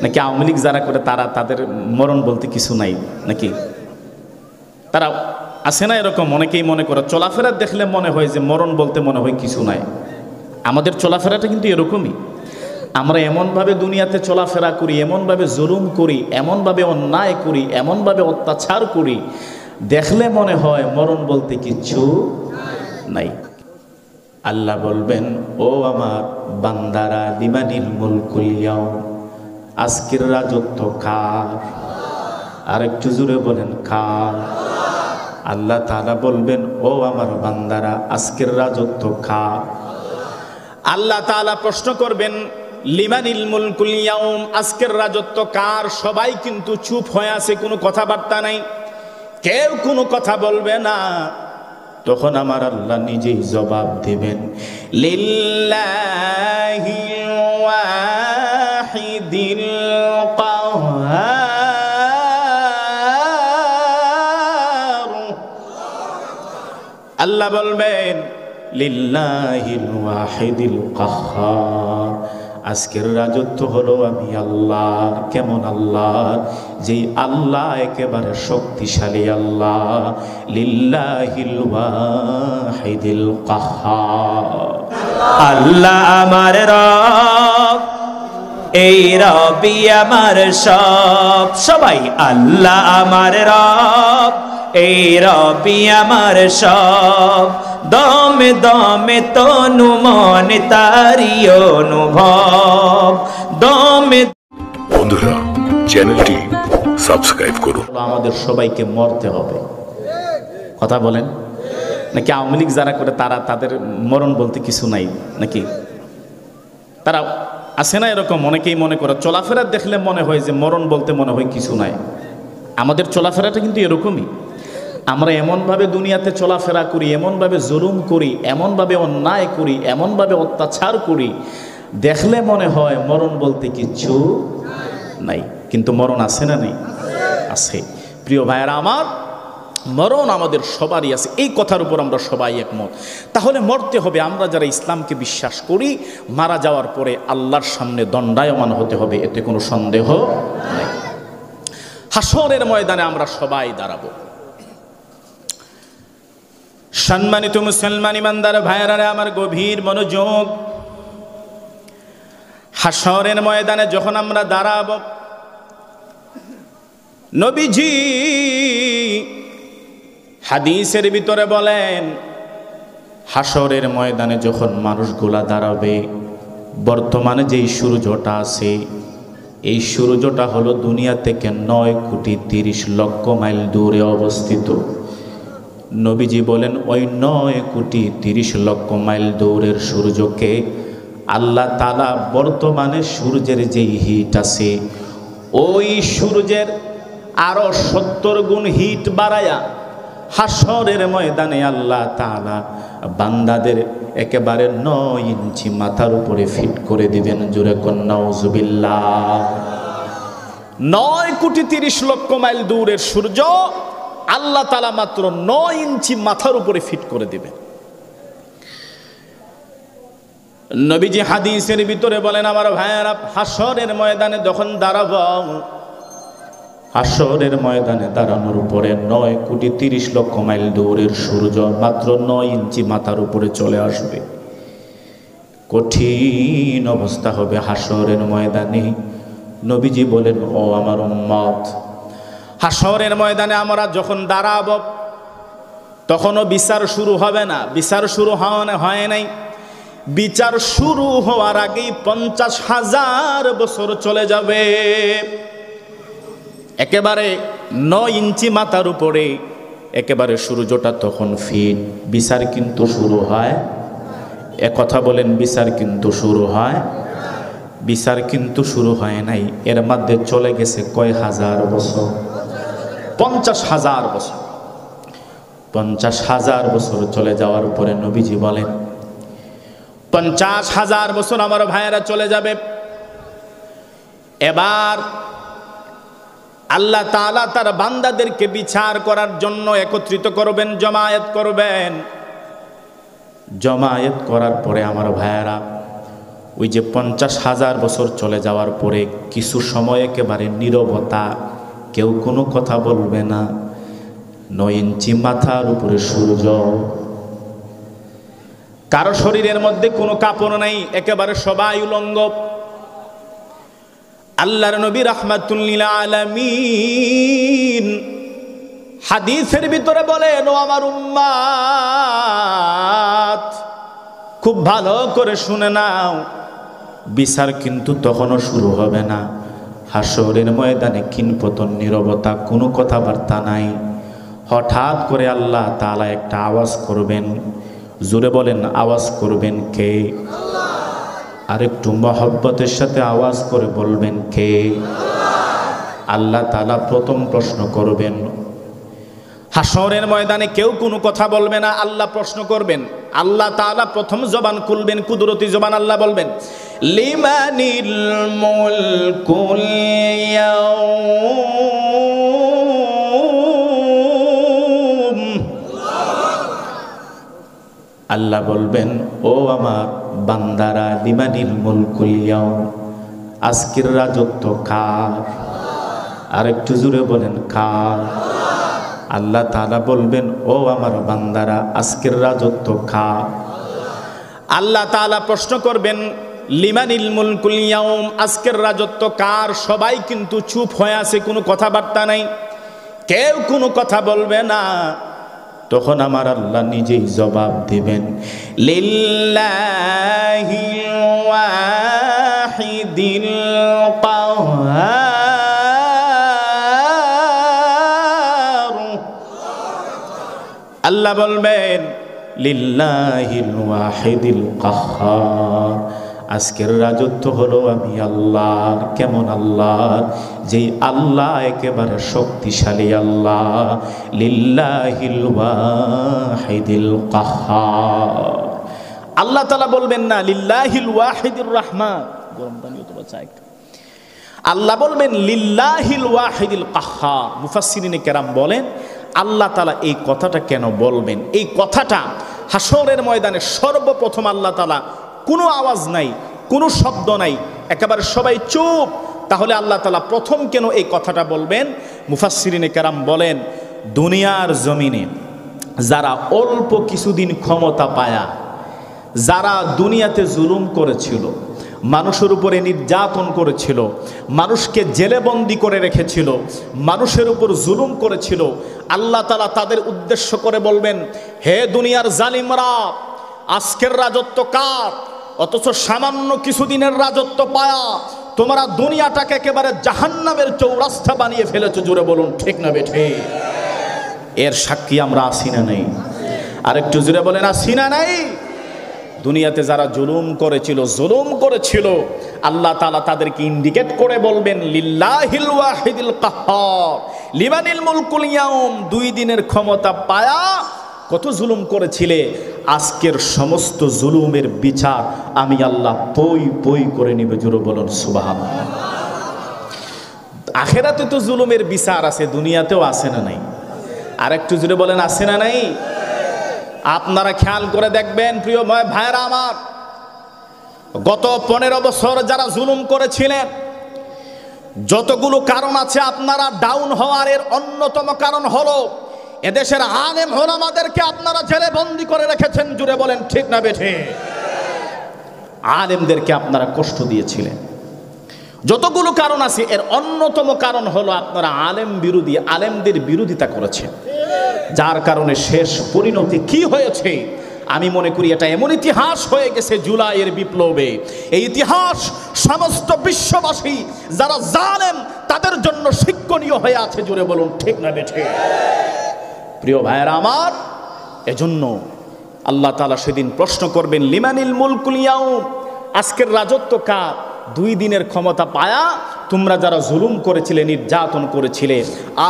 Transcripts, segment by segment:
নাকি আওয়ামী লীগ যারা করে তাদের মরণ বলতে কিছু নাই নাকি? তারা আছে না এরকম? অনেকেই মনে করে চলাফেরা দেখলে মনে হয় যে মরণ বলতে মনে হয় কিছু নাই। আমাদের চলাফেরাটা কিন্তু এরকমই। আমরা এমনভাবে দুনিয়াতে চলাফেরা করি, এমনভাবে জুলুম করি, এমনভাবে অন্যায় করি, এমনভাবে অত্যাচার করি, দেখলে মনে হয় মরণ বলতে কিচ্ছু নাই। আল্লাহ বলবেন, ও আমার বান্দারা, লিমানিল মুলকুল ইয়াউম, আজকের রাজত্ব কার? আর একটু জোরে বলেন কার? আল্লাহ তাআলা বলবেন, ও আমার বান্দারা, আজকের রাজত্ব কার? আল্লাহ তাআলা প্রশ্ন করবেন, লিমানিল মুলকুল ইয়াউম, আজকের রাজত্ব কার? সবাই কিন্তু চুপ হয়ে আছে, কোনো কথাবার্তা নাই, কেউ কোনো কথা বলবে না। তখন আমার আল্লাহ নিজেই জবাব দিবেন, লিল্লাহিল ওয়াহিদিল কাহ্হার। আল্লাহ বলবেন, লিল্লাহিল ওয়াহিদিল কাহ্হার, আজকের রাজত্ব হলো আমি আল্লাহ। কেমন আল্লাহ? যেই আল্লাহ একেবারে শক্তিশালী আল্লাহ। লিল্লাহিল ওয়াহিদিল কাহ্হার। আল্লাহ আমার রব, এই রবি আমার সব। সবাই আল্লাহ আমার রব, এই রবি আমার সব। দমে দমে তনু মনে তারি অনুভব। দমে বন্ধুরা, চ্যানেলটি সাবস্ক্রাইব করুন। আমাদের সবাইকে মরতে হবে। কথা বলেন, নাকি আওয়ামী লীগ যারা করে তাদের মরণ বলতে কিছু নাই নাকি? তারা আছে না এরকম? অনেকেই মনে করে চলাফেরা দেখলে মনে হয় যে মরণ বলতে মনে হয় কিছু নাই। আমাদের চলাফেরাটা কিন্তু এরকমই। আমরা এমনভাবে দুনিয়াতে চলাফেরা করি, এমনভাবে জুলুম করি, এমনভাবে অন্যায় করি, এমনভাবে অত্যাচার করি, দেখলে মনে হয় মরণ বলতে কিচ্ছু নাই। কিন্তু মরণ আছে না নেই? আছে। প্রিয় ভাইয়েরা আমার, মরণ আমাদের সবারই আছে, এই কথার উপর আমরা সবাই একমত। তাহলে মরতে হবে। আমরা যারা ইসলামকে বিশ্বাস করি, মারা যাওয়ার পরে আল্লাহর সামনে দণ্ডায়মান হতে হবে, এতে কোনো সন্দেহ নেই। হাসরের ময়দানে আমরা সবাই দাঁড়াবো। সম্মানিত মুসলমান ইমানদার ভাইয়েরা আমার, গভীর মনোযোগ। হাসরের ময়দানে যখন আমরা দাঁড়াবো, নবীজি হাদিসের ভিতরে বলেন, হাসরের ময়দানে যখন মানুষগুলা দাঁড়াবে, বর্তমানে যেই সূর্যটা আছে, এই সূর্যটা হলো দুনিয়া থেকে 9,30,00,000 মাইল দূরে অবস্থিত। নবীজি বলেন, ওই 9,30,00,000 মাইল দূরের সূর্যকে আল্লাহ তাআলা বর্তমানে সূর্যের যেই হিট আছে, ওই সূর্যের আরো 70 গুণ হিট বাড়ায়া হাসরের ময়দানে আল্লাহ তাআলা বান্দাদের একেবারে 9 ইঞ্চি মাথার উপরে ফিট করে দিবেন। জোরে কোন নাউজুবিল্লাহ। 9,30,00,000 মাইল দূরের সূর্য আল্লাহ তাআলা মাত্র 9 ইঞ্চি মাথার উপরে ফিট করে দিবেন। নবীজি হাদিসের ভিতরে বলেন, আমার ভাইয়েরা, হাসরের ময়দানে যখন দাঁড়াবো, হাসরের ময়দানে দাঁড়ানোর উপরে 9,30,00,000 মাইল দূরের সূর্য মাত্র 9 ইঞ্চি মাথার উপরে চলে আসবে। কঠিন অবস্থা হবে হাসরের ময়দানে। নবীজি বলেন, ও আমার উম্মত, হাসরের ময়দানে আমরা যখন দাঁড়াবো, তখনও বিচার শুরু হবে না। বিচার শুরু হয় নাই। বিচার শুরু হওয়ার আগেই 50,000 বছর চলে যাবে। একেবারে 9 ইঞ্চি মাথার উপরে একেবারে সূর্যটা তখন ফিট। বিচার কিন্তু শুরু হয়, কথা বলেন, বিচার কিন্তু শুরু হয়? বিচার কিন্তু শুরু হয় নাই। এর মধ্যে চলে গেছে কয় হাজার বছর? 50,000 বছর। 50,000 বছর চলে যাওয়ার পরে নবীজি বলেন, 50,000 বছর আমার ভাইয়েরা চলে যাবে। এবার আল্লাহ তাআলা তার বান্দাদেরকে বিচার করার জন্য একত্রিত করবেন, জমায়েত করবেন। জমায়েত করার পরে আমার ভাইয়েরা, ওই যে 50,000 বছর চলে যাওয়ার পরে কিছু সময় একেবারে নীরবতা, কেউ কোনো কথা বলবে না। 9 ইঞ্চি মাথার উপরে সূর্য, কারো শরীরের মধ্যে কোনো কাপড় নাই, একেবারে সবাই উলঙ্গ। আল্লাহর নবী রাহমাতুল লিল আলামিন হাদিসের ভিতরে বলেন, ও আমার উম্মাত খুব ভালো করে শুনে নাও, বিচার কিন্তু তখনও শুরু হবে না। হাসরের ময়দানে কিনপতন নীরবতা, কোনো কথাবার্তা নাই। হঠাৎ করে আল্লাহ তাআলা একটা আওয়াজ করবেন। জোরে বলেন, আওয়াজ করবেন কে? আর একটু মহব্বতের সাথে আওয়াজ করে বলবেন কে? আল্লাহ তাআলা প্রথম প্রশ্ন করবেন। হাসরের ময়দানে কেউ কোনো কথা বলবে না, আল্লাহ প্রশ্ন করবেন। আল্লাহ তাআলা প্রথম জবান খুলবেন, কুদরতি জবান। আল্লাহ বলবেন, লিমানিল মুলকুল ইয়াউম। আল্লাহ বলবেন, ও আমার বান্দারা, লিমানিল মুলকুল ইয়াউম, আজকের রাজত্ব কার? আর একটু জোরে বলেন, কার? আল্লাহ তাআলা বলবেন, ও আমার বান্দারা, আজকের রাজত্ব কার? আল্লাহ তাআলা প্রশ্ন করবেন, লিমানিল মুলকুল ইয়াউম, আজকের রাজত্ব কার? সবাই কিন্তু চুপ হয়ে আছে, কোনো কথাবার্তা নাই, কেউ কোনো কথা বলবে না। তখন আমার আল্লাহ নিজেই জবাব দিবেন, লিল্লাহিল ওয়াহিদিল কাহ্হার। আল্লাহ বলবেন, লিল্লাহিল ওয়াহিদিল কাহ্হার, আজকের রাজত্ব হলো আমি আল্লাহর। কেমন আল্লাহর? যেই আল্লাহ একেবারে শক্তিশালী আল্লাহ। লিল্লাহিল ওয়াহিদিল কাহ্হার। আল্লাহ তাআলা বলবেন না লিল্লাহিল ওয়াহিদির রহমান, গরম পানি অথবা চা একটু। আল্লাহ বলবেন লিল্লাহিল ওয়াহিদিল কাহ্হার। মুফাসসিরিনে কেরাম বলেন, আল্লাহ তাআলা এই কথাটা কেন বলবেন? এই কথাটা হাসরের ময়দানে সর্বপ্রথম আল্লাহ তাআলা, কোনো আওয়াজ নাই, কোনো শব্দ নাই, একেবারে সবাই চুপ। তাহলে আল্লাহ তাআলা প্রথম কেন এই কথাটা বলবেন? মুফাসসিরিনে কেরাম বলেন, দুনিয়ার জমিনে যারা অল্প কিছুদিন ক্ষমতা পায়া, যারা দুনিয়াতে জুলুম করেছিল, মানুষের উপরে নির্যাতন করেছিল, মানুষকে জেলে বন্দি করে রেখেছিল, মানুষের উপর জুলুম করেছিল, আল্লাহ তাআলা তাদের উদ্দেশ্য করে বলবেন, হে দুনিয়ার জালিমরা, আজকের রাজত্ব কার? অথচ সামান্য কিছুদিনের রাজত্ব পায়া তোমরা দুনিয়াটাকে একেবারে জাহান্নামের চৌরাস্তা বানিয়ে ফেলেছো। জোরে বলুন, ঠিক না বেঠে? এর সাক্ষী আমরা আছি না নাই? আর একটু জোরে বলেন, আছি না নাই? দুনিয়াতে যারা জুলুম করেছিল, আল্লাহ তাআলা তাদেরকে ইন্ডিকেট করে বলবেন, লিল্লাহিল ওয়াহিদিল কাহ্হার, লিমানিল মুলকুল ইয়াউম, 2 দিনের ক্ষমতা পায়া কত জুলুম করেছিলে, আজকের সমস্ত জুলুমের বিচার আমি আল্লাহ পই পই করে নিবে। জোরে বলুন সুবহানাল্লাহ। আখিরাতে তো জুলুমের বিচার আছে, দুনিয়াতেও আছে না নাই? আর একটু জোরে বলেন, আছে না নাই? আপনারা খেয়াল করে দেখবেন প্রিয় ভাইরা আমার, গত 15 বছর যারা জুলুম করেছিলেন, যতগুলো কারণ আছে আপনারা ডাউন হওয়ার এর অন্যতম কারণ হলো এদেশের আলেম ওলামাদেরকে আপনারা জেলে বন্দি করে রেখেছেন। জুড়ে বলেন, ঠিক না বেঠে? আলেমদেরকে আপনারা কষ্ট দিয়েছিলেন। যতগুলো কারণ আছে এর অন্যতম কারণ হলো আপনারা আলেমদের বিরোধিতা করেছেন, যার কারণে শেষ পরিণতি কি হয়েছে আমি মনে করি এটা এমন ইতিহাস হয়ে গেছে জুলাইয়ের বিপ্লবে। এই ইতিহাস সমস্ত বিশ্ববাসী যারা জালেম তাদের জন্য শিক্ষণীয় হয়ে আছে। জুড়ে বলুন, ঠিক না বেঠে? প্রিয় ভাইয়েরা আমার, এজন্য আল্লাহ তাআলা সেদিন প্রশ্ন করবেন, লিমানিল মুলকুল ইয়াউম, আজকের রাজত্ব কার? 2 দিনের ক্ষমতা পায়া তোমরা যারা জুলুম করেছিলে, নির্যাতন করেছিলে,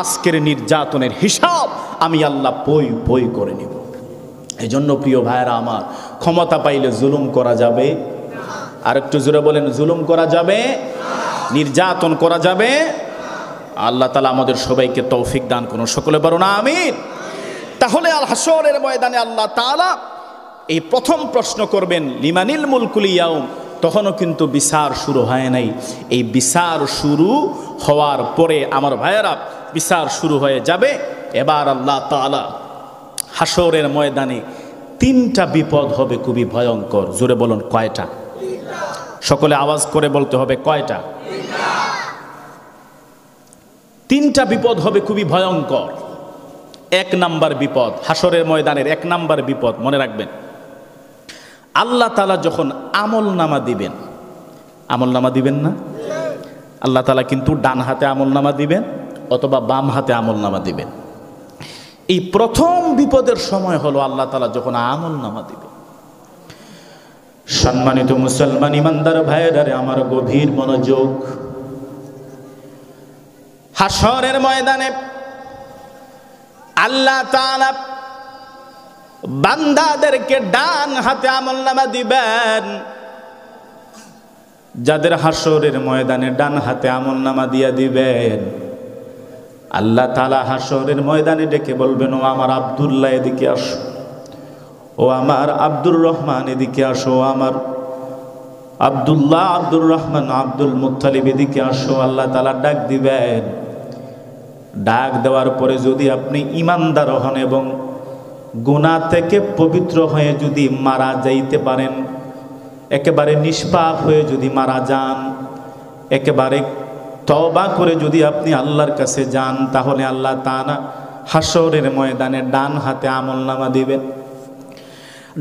আজকের নির্যাতনের হিসাব আমি আল্লাহ পই পই করে নিব। এজন্য প্রিয় ভাইয়েরা আমার, ক্ষমতা পাইলে জুলুম করা যাবে? আর একটু জোরে বলেন, জুলুম করা যাবে? নির্যাতন করা যাবে? আল্লাহ তাআলা আমাদের সবাইকে তৌফিক দান করুন। সকলে বলুন আমিন। তাহলে আল হাসরের ময়দানে আল্লাহ তাআলা এই প্রথম প্রশ্ন করবেন, লিমানিল মুলকুল ইয়াউম, তখনও কিন্তু বিচার শুরু হয় নাই। এই বিচার শুরু হওয়ার পরে আমার ভাইয়েরা বিচার শুরু হয়ে যাবে। এবার আল্লাহ তাআলা হাসরের ময়দানে তিনটা বিপদ হবে খুবই ভয়ঙ্কর। জোরে বলুন কয়টা? সকলে আওয়াজ করে বলতে হবে কয়টা? তিনটা বিপদ হবে খুবই ভয়ঙ্কর। এক নাম্বার বিপদ, হাসরের ময়দানের এক নাম্বার বিপদ মনে রাখবেন, আল্লাহ তাআলা যখন আমল নামা দিবেন, আমল নামা দিবেন না, আল্লাহ তাআলা কিন্তু ডান হাতে আমল নামা দিবেন অথবা বাম হাতে আমল নামা দিবেন। এই প্রথম বিপদের সময় হলো আল্লাহ তাআলা যখন আমল নামা দিবেন। সম্মানিত মুসলমান ইমানদার ভাইয়েরা আমার গভীর মনোযোগ, হাসরের ময়দানে আল্লাহ তাআলা বান্দাদেরকে ডান হাতে আমলনামা দিবেন। যাদের হাসরের ময়দানে ডান হাতে আমলনামা দিয়া দিবেন, আল্লাহ তাআলা হাসরের ময়দানে ডেকে বলবেন, ও আমার আব্দুল্লাহ এদিকে আসো, ও আমার আব্দুর রহমান এদিকে আসো, আমার আব্দুল্লাহ, আব্দুর রহমান, আব্দুল মুত্তালিব এদিকে আসো। আল্লাহ তাআলা ডাক দিবেন। ডাক দেওয়ার পরে যদি আপনি ঈমানদার হন এবং গুনাহ থেকে পবিত্র হয়ে যদি মারা যাইতে পারেন, একেবারে নিষ্পাপ হয়ে যদি মারা যান, একেবারে তওবা করে যদি আপনি আল্লাহর কাছে যান, তাহলে আল্লাহ তাআলা হাসরের ময়দানে ডান হাতে আমলনামা দিবেন।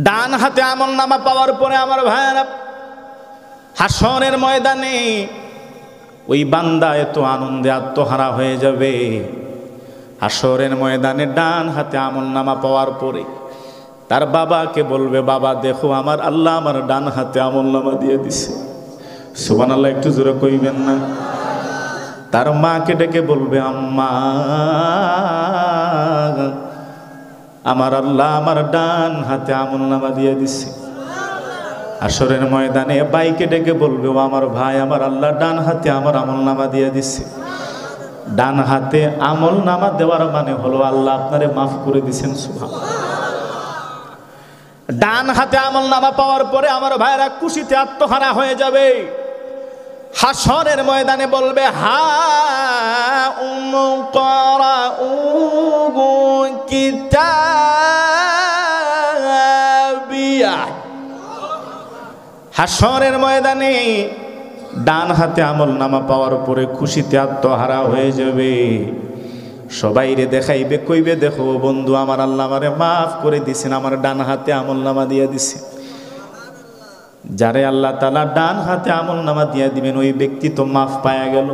ডান হাতে আমলনামা পাওয়ার পরে আমার ভাইয়েরা হাসরের ময়দানে ওই বান্দা এত আনন্দে আত্মহারা হয়ে যাবে। হাসরের ময়দানে ডান হাতে আমলনামা পাওয়ার পরে তার বাবাকে বলবে, বাবা দেখো আমার আল্লাহ আমার ডান হাতে আমলনামা দিয়ে দিছে। সুবহানাল্লাহ, একটু জোরে কইবেন না? তার মাকে ডেকে বলবে, আম্মা আমার আল্লাহ আমার ডান হাতে আমলনামা দিয়ে দিছে। হাসরের ময়দানে ভাইকে ডেকে বলবে, ও আমার ভাই আমার আল্লাহ ডান হাতে আমার আমলনামা দিয়ে দিছে। ডান হাতে আমলনামা দেওয়ার মানে হলো আল্লাহ আপনারে মাফ করে দিছেন। সুবহানাল্লাহ। ডান হাতে আমলনামা পাওয়ার পরে আমার ভাইরা খুশিতে আত্মহারা হয়ে যাবে। হাসরের ময়দানে বলবে, হা উমকরাউ কিতাবিয়া। হাসরের ময়দানে ডান হাতে আমলনামা পাওয়ার পরে খুশিতে আত্মহারা হয়ে যাবে। সবাই রে দেখাইবে, কইবে দেখো বন্ধু আমার আল্লাহ আমারে মাফ করে দিছেন, আমার ডান হাতে আমলনামা দিয়ে দিছে। যারে আল্লাহ তাআলা ডান হাতে আমলনামা দিয়ে দিবেন ওই ব্যক্তি তো মাফ পায়া গেল,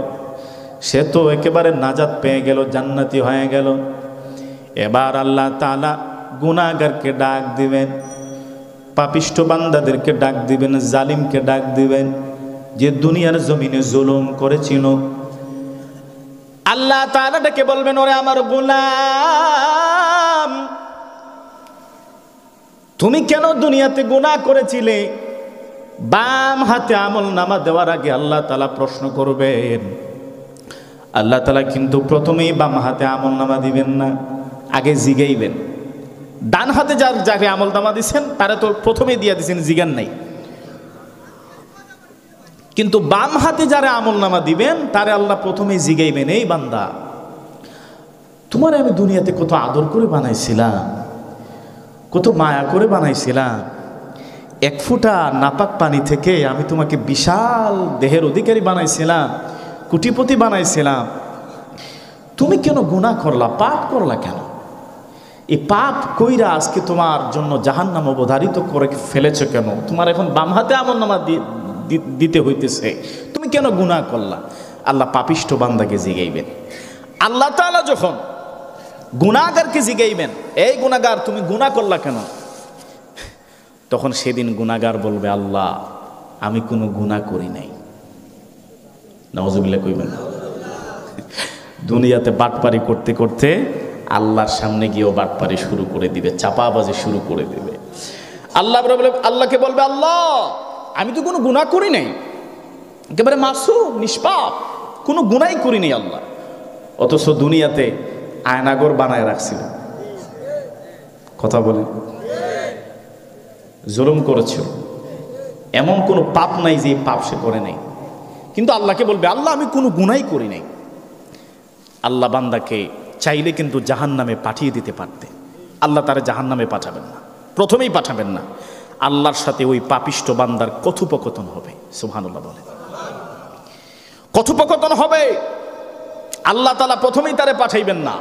সে তো একেবারে নাজাত পেয়ে গেল, জান্নাতি হয়ে গেল। এবার আল্লাহ তাআলা গুনাহগারকে ডাক দিবেন, পাপিষ্ঠ বান্দাদেরকে ডাক দিবেন, জালিমকে ডাক দিবেন, যে দুনিয়ার জমিনে জুলুম করেছিল। আল্লাহ তাআলা ডেকে বলবেন, ওরে আমার গোলাম, তুমি কেন দুনিয়াতে গুনাহ করেছিলে? বাম হাতে আমলনামা দেওয়ার আগে আল্লাহ তাআলা প্রশ্ন করবেন। আল্লাহ তাআলা কিন্তু প্রথমেই বাম হাতে আমলনামা দিবেন না, আগে জিগাইবেন। ডান হাতে যাকে আমলনামা দিচ্ছেন তারা তো প্রথমেই দিয়ে দিচ্ছেন, জিগান নাই। কিন্তু বাম হাতে যারা আমলনামা দিবেন তারে আল্লাহ প্রথমেই জিগাইবেন, এই বান্দা তোমার আমি দুনিয়াতে কত আদর করে বানাইছিলাম, কত মায়া করে বানাইছিলাম, এক ফোঁটা নাপাক পানি থেকে আমি তোমাকে বিশাল দেহের অধিকারী বানাইছিলাম, কোটিপতি বানাইছিলাম। তুমি কেন গুনাহ করলা, পাপ করলা কেন? এই পাপ কইরা আজকে তোমার জন্য জাহান্নাম অবধারিত করে ফেলেছ কেন? তোমার এখন বাম হাতে আমলনামা দিতে হইতেছে, তুমি কেন গুনাহ করলা? আল্লাহ পাপিষ্ঠ বান্দাকে জিগাইবেন। আল্লাহ তাআলা যখন গুনাহগারকে জিগাইবেন, এই গুনাহগার তুমি গুনাহ করলা কেন? তখন সেদিন গুনাহগার বলবে, আল্লাহ আমি কোনো গুনাহ করি নাই। নাউজুবিল্লাহ কইবেন। দুনিয়াতে বাটপারি করতে করতে আল্লাহর সামনে গিয়েও বাটপারি শুরু করে দিবে, চাপাবাজি শুরু করে দিবে। আল্লাহকে বলবে, আল্লাহ আমি তো কোনো গুনাহ করি নাই, একেবারে মাসুম নিষ্পাপ, কোনো গুনাহই করি নাই আল্লাহ। অথচ দুনিয়াতে আয়নাগর বানায় রাখছিল, কথা বলে জুলুম করেছিল, এমন কোনো পাপ নাই যে পাপ সে করে নাই, কিন্তু আল্লাহকে বলবে আল্লাহ আমি কোনো গুনাই করি নাই। আল্লাহ বান্দাকে চাইলে কিন্তু জাহান্নামে পাঠিয়ে দিতে পারতে, আল্লাহ তারা জাহান্নামে পাঠাবেন না, প্রথমেই পাঠাবেন না। আল্লাহর সাথে ওই পাপিষ্ট বান্দার কথোপকথন হবে, সুবহানাল্লাহ বলে, কথোপকথন হবে। আল্লাহ তাআলা প্রথমেই তারে পাঠাইবেন না।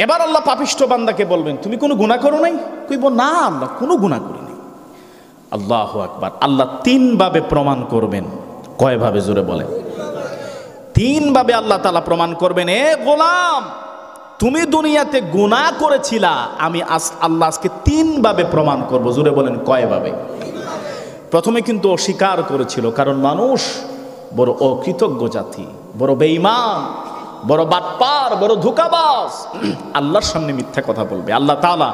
এবার আল্লাহ পাপিষ্ট বান্দাকে বলবেন তুমি কোনো গুনাহ করো নাই? কইব না আল্লাহ কোনো গুনাহ করি নাই। আল্লাহু আকবার। আল্লাহ তিন ভাবে প্রমাণ করবেন। কয়ভাবে? জোরে বলেন। তিন ভাবে আল্লাহ তাআলা প্রমাণ করবেন, এ গোলাম তুমি দুনিয়াতে গুনাহ করেছিলা, আমি আল্লাহ আজকে তিন ভাবে প্রমাণ করব। জোরে বলেন কয়ভাবে? প্রথমে কিন্তু অস্বীকার করেছিল, কারণ মানুষ বড় অকৃতজ্ঞ জাতি, বড় বেঈমান, বড় বাটপার, বড় ধোঁকাবাজ, আল্লাহর সামনে মিথ্যা কথা বলবে। আল্লাহ তাআলা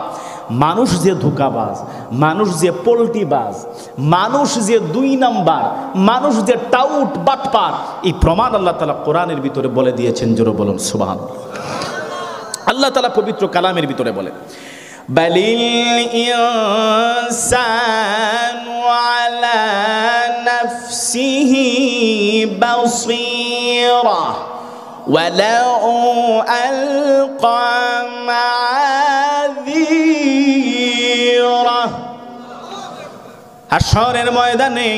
মানুষ যে ধোঁকাবাজ, মানুষ যে পোল্টিবাজ, মানুষ যে দুই নাম্বার, মানুষ যে টাউট বাটপার, এই প্রমাণ আল্লাহ তাআলা কোরআনের ভিতরে বলে দিয়েছেন। জোরে বলুন সুবহানাল্লাহ। আল্লাহ তাআলা পবিত্র কালামের ভিতরে বলে বালিল ইনসানু আলা নাফসিহি বাসীরা ওয়ালাউ আলকা মাআযীরা। হাশরের ময়দানে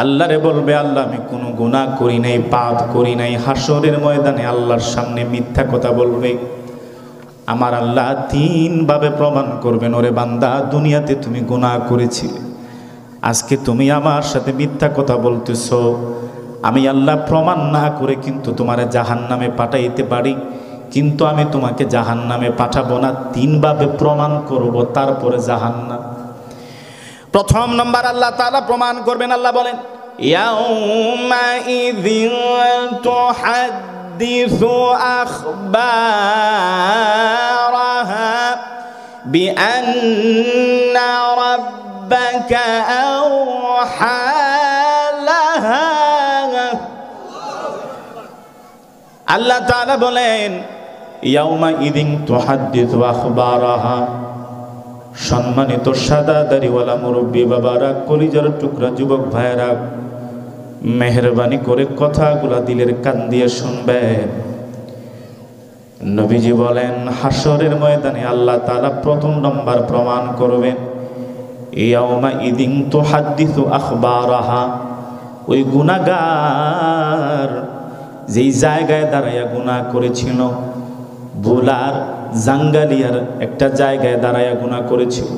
আল্লাহরে বলবে আল্লাহ আমি কোনো গুনাহ করি নাই, পাপ করি নাই। হাশরের ময়দানে আল্লাহর সামনে মিথ্যা কথা বলবে। আমার আল্লাহ তিন ভাবে প্রমাণ করবেন, ওরে বান্দা দুনিয়াতে তুমি গুনাহ করেছিলে, আজকে তুমি আমার সাথে মিথ্যা কথা বলতেছো। আমি আল্লাহ প্রমাণ না করে কিন্তু তোমারে জাহান্নামে পাঠাইতে পারি, কিন্তু আমি তোমাকে জাহান্নামে পাঠাবো না, তিন ভাবে প্রমাণ করব, তারপরে জাহান্নাম। প্রথম নম্বর আল্লাহ তাআলা প্রমাণ করবেন। আল্লাহ বলেন ইয়াউমা ইযিন তুহাদ্দিসু আখবারাহা বিআন্না রাব্বাকা আওহা লাহা। আল্লাহ তাআলা বলেন ইয়াউমা ইযিন তুহাদ্দিসু আখবারাহা। সম্মানিত সাদা দাড়িওয়ালা মুরব্বী বাবারা, কলিজার টুকরা যুবক ভাইয়েরা, মেহরবানি করে কথাগুলা দিলের কান দিয়ে শুনবেন। নবীজি বলেন হাশরের ময়দানে আল্লাহ তাআলা প্রথম নম্বর প্রমাণ করবেন ইয়াউমা ইযিন তুহাদ্দিসু আখবারাহা। ওই গুনাহগার যেই জায়গায় দাঁড়াইয়া গুনাহ করেছিল, ভোলার জাঙ্গালিয়ার একটা জায়গায় দাঁড়াইয়া গুনাহ করেছিল,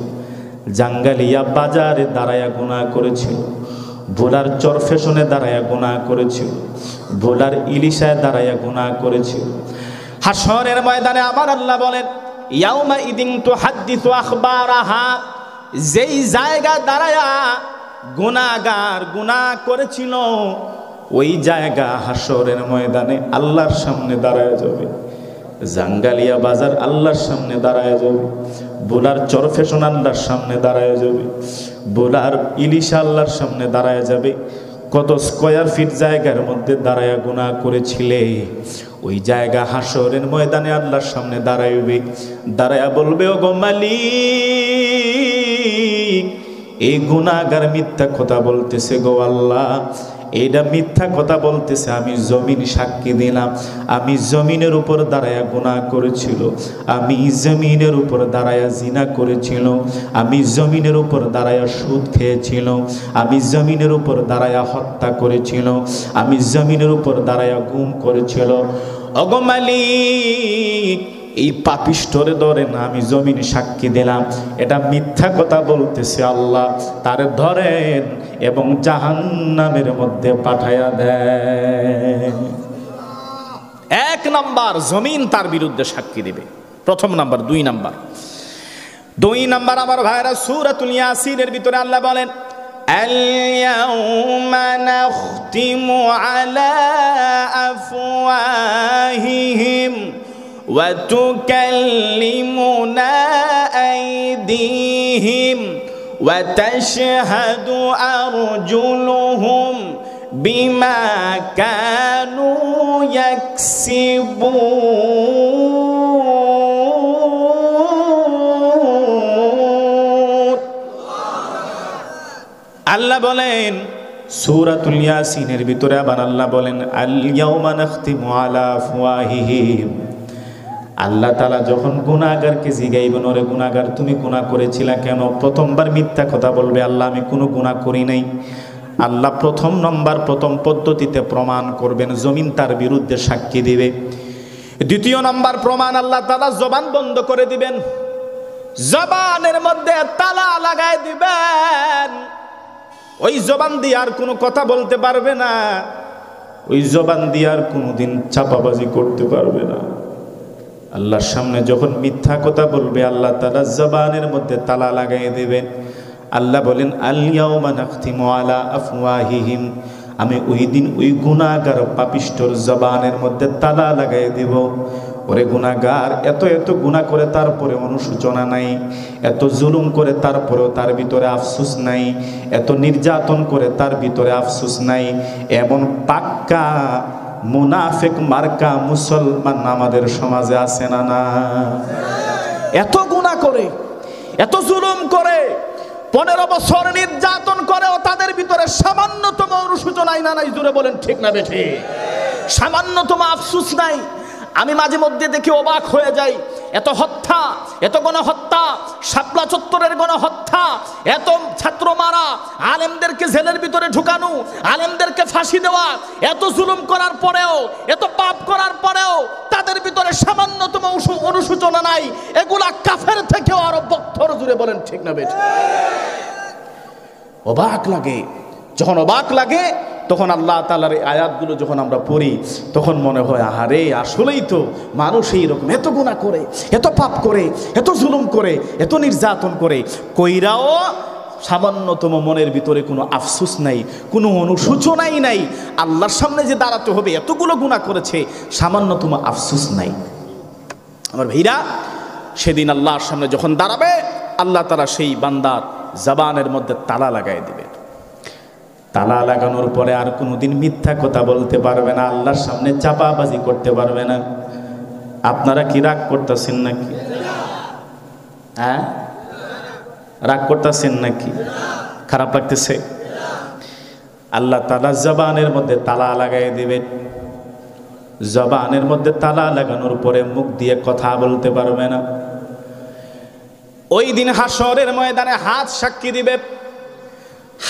জাঙ্গালিয়া বাজারে দাঁড়াইয়া গুনাহ করেছিল, ভোলার চরফেশনে দাঁড়াইয়া গুনাহ করেছিল, ভোলার ইলিশায় দাঁড়াইয়া গুনাহ করেছিল। হাশরের ময়দানে আমার আল্লাহ বলেন ইয়াউমা ইযিন তুহাদ্দিসু আখবারাহা। যেই জায়গা দাঁড়াইয়া গুনাহগার গুনাহ করেছিল, ওই জায়গা হাশরের ময়দানে আল্লাহর সামনে দাঁড়ায় যাবে। জাঙ্গালিয়া বাজার আল্লাহর সামনে দাঁড়ায় যাবে, বোলার চরফেশন আল্লাহর সামনে দাঁড়ায় যাবে, বোলার ইলিশা আল্লাহর সামনে দাঁড়ায় যাবে। কত স্কয়ার ফিট জায়গার মধ্যে দাঁড়ায়া গুনাহ করেছিলে, ওই জায়গা হাশরের ময়দানে আল্লাহর সামনে দাঁড়াইবে। দাঁড়ায়া বলবে ওগো মালিক, এই গুনাহগার মিথ্যা কথা বলতেছে গো আল্লাহ, এইটা মিথ্যা কথা বলতেছে। আমি জমিন সাক্ষী দিলাম, আমি জমিনের উপর দাঁড়ায়া গুনাহ করেছিল, আমি জমিনের উপর দাঁড়ায়া জিনা করেছিল, আমি জমিনের উপর দাঁড়ায়া সুদ খেয়েছিল, আমি জমিনের উপর দাঁড়ায়া হত্যা করেছিল, আমি জমিনের উপর দাঁড়ায়া গুম করেছিল। ওগো মালিক, এই পাপিষ্ঠরে ধরে না, আমি জমিন সাক্ষী দিলাম এটা মিথ্যা কথা বলতেছে আল্লাহ, তারে ধরেন এবং জাহান্নামের মধ্যে পাঠায়া দেন। এক নাম্বার জমিন তার বিরুদ্ধে সাক্ষী দেবে, প্রথম নাম্বার। দুই নাম্বার আমার ভাইরা সূরাতুল ইয়াসিনের ভিতরে আল্লাহ বলেন আল-ইয়াউমা নাখতিমু আলা আফওয়াহিহিম ওয়া তুকাল্লিমুনা আইদিহিম ওয়া তাশহাদু আরজুলুহুম বিমা কানু ইয়াকসিবুন। বলেন সূরাতুল ইয়াসিনের ভিতরে আবার আল্লাহ বলেন আল ইয়াউমা নাখতিমু আলা আফওয়াহিহিম। আল্লাহ তাআলা যখন গুনাহগারকে জিগাইবেন, ওরে গুনাহগার তুমি গুনাহ করেছিলা কেন? প্রথমবার মিথ্যা কথা বলবে, আল্লাহ আমি কোনো গুনাহ করি নাই। আল্লাহ প্রথম পদ্ধতিতে প্রমাণ করবেন, জমিন তার বিরুদ্ধে সাক্ষী দিবে। দ্বিতীয় নম্বর প্রমাণ, আল্লাহ তাআলা জবান বন্ধ করে দিবেন, জবানের মধ্যে তালা লাগায় দিবেন। ওই জবান দিয়ে আর কোনো কথা বলতে পারবে না, ওই জবান দিয়ে আর কোনোদিন চাপাবাজি করতে পারবে না। আল্লাহর সামনে যখন মিথ্যা কথা বলবে, আল্লাহ তাআলা জবানের মধ্যে তালা লাগাই দেবেন। আল্লাহ বলেন আল ইয়াউমা নাখতিমু আলা আফওয়াহিহিম, আমি ওই দিন ওই গুনাহগার পাপিষ্ঠর জবানের মধ্যে তালা লাগাই দেব। ওরে গুনাহগার, এত গুনাহ করে তারপরে অনুশোচনা নাই, এত জুলুম করে তারপরেও তার ভিতরে আফসোস নাই, এত নির্যাতন করে তার ভিতরে আফসোস নাই। এমন পাক্কা মুনাফিক মার্কা মুসলমান আমাদের সমাজে আছে না? না, এত গুনাহ করে, এত জুলুম করে, 15 বছর নির্যাতন করেও তাদের ভিতরে সামান্যতম অনুশোচনা নাই। জুড়ে বলেন ঠিক না বেঠে? সামান্যতম আফসোস নাই। আমি মাঝে মধ্যে দেখি অবাক হয়ে যাই, এত হত্যা, এত গণহত্যা, শাপলা চত্বরের গণহত্যা, এত ছাত্র মারা, আলেমদেরকে জেলের ভিতরে ঢুকানো, আলেমদেরকে ফাঁসি দেওয়া, এত জুলুম করার পরেও, এত পাপ করার পরেও তাদের ভিতরে সামান্যতম অনুশোচনা নাই। এগুলা কাফের থেকেও আরো বক্তর। জুড়ে বলেন ঠিক না বেঠে? অবাক লাগে। যখন অবাক লাগে তখন আল্লাহ তাআলার এই আয়াতগুলো যখন আমরা পড়ি, তখন মনে হয় আহারে, আসলেই তো মানুষ এইরকম এত গুনাহ করে, এত পাপ করে, এত জুলুম করে, এত নির্যাতন করে, কইরাও সামান্যতম মনের ভিতরে কোনো আফসোস নাই, কোনো অনুশোচনাই নাই। আল্লাহর সামনে যে দাঁড়াতে হবে, এতগুলো গুনাহ করেছে, সামান্যতম আফসোস নাই। আমার ভাইরা, সেদিন আল্লাহর সামনে যখন দাঁড়াবে, আল্লাহ তাআলা সেই বান্দার জবানের মধ্যে তালা লাগাই দিবে। তালা লাগানোর পরে আর কোনোদিন মিথ্যা কথা বলতে পারবে না, আল্লাহর সামনে চাপাবাজি করতে পারবে না। আপনারা কি রাগ করতেছেন নাকি? হ্যাঁ, রাগ করতেছেন নাকি? খারাপ লাগতেছে? আল্লাহ তাআলা জবানের মধ্যে তালা লাগাই দিবেন। জবানের মধ্যে তালা লাগানোর পরে মুখ দিয়ে কথা বলতে পারবে না। ওই দিন হাসরের ময়দানে হাত সাক্ষী দিবে,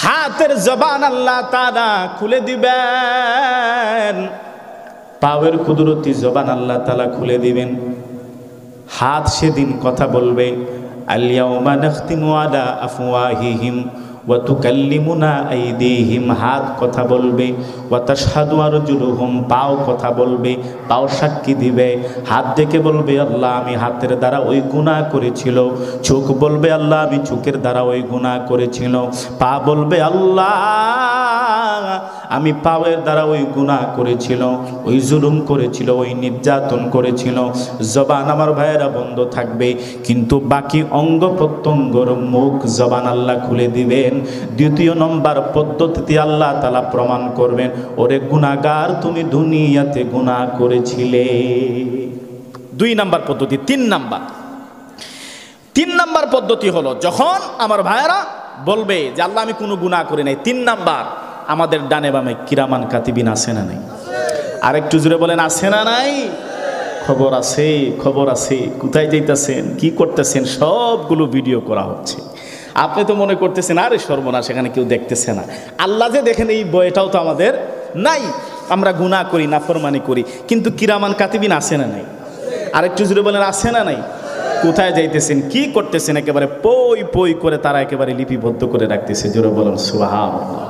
হাতের জবান আল্লাহ তাআলা খুলে দিবেন। পাওয়ের কুদরতি জবান আল্লাহ তাআলা খুলে দিবেন। হাত সেদিন কথা বলবে, আল ইয়াউমা নাখতিমু আলা আফওয়াহিহিম ওয়া তুকাল্লিমুনা আইদিহিম, হাত কথা বলবে। ওয়া তাশহাদু আরজুলুহুম, পাও কথা বলবে, পাও সাক্ষী দিবে। হাত দেখে বলবে আল্লাহ আমি হাতের দ্বারা ওই গুনাহ করেছিল। চোখ বলবে আল্লাহ আমি চোখের দ্বারা ওই গুনাহ করেছিল। পা বলবে আল্লাহ আমি পাওয়ের দ্বারা ওই গুনাহ করেছিল, ওই জুলুম করেছিল, ওই নির্যাতন করেছিল। জবান আমার ভাইয়েরা বন্ধ থাকবে, কিন্তু বাকি অঙ্গ প্রত্যঙ্গর মুখ জবান আল্লাহ খুলে দিবেন। দ্বিতীয় নম্বর পদ্ধতিতে আল্লাহ তাআলা প্রমাণ করবেন, ওরে গুনাহগার তুমি দুনিয়াতে গুনাহ করেছিলে। 2 নম্বর পদ্ধতি। 3 নম্বর পদ্ধতি হলো, যখন আমার ভাইয়েরা বলবে যে আল্লাহ আমি কোনো গুনাহ করি নাই, 3 নম্বর আমাদের ডানে বামে কিরামান কাতিবিন আছে না নাই? আর একটু জোরে বলেন, আছে না নাই? খবর আছে, খবর আছে। কোথায় যাইতেছেন, কি করতেছেন, সবগুলো ভিডিও করা হচ্ছে। আপনি তো মনে করতেছেন আরে সর্বনাশ, সেখানে কেউ দেখতেছে না। আল্লাহ যে দেখেন এই বইটাও তো আমাদের নাই। আমরা গুনাহ করি, নাফরমানি করি, কিন্তু কিরামান কাতিবিন আছে না নাই? আর একটু জোরে বলেন, আছে না নাই? কোথায় যাইতেছেন, কি করতেছেন, একেবারে পই পই করে তারা একেবারে লিপিবদ্ধ করে রাখতেছে। জোরে বলেন সুবহানাল্লাহ।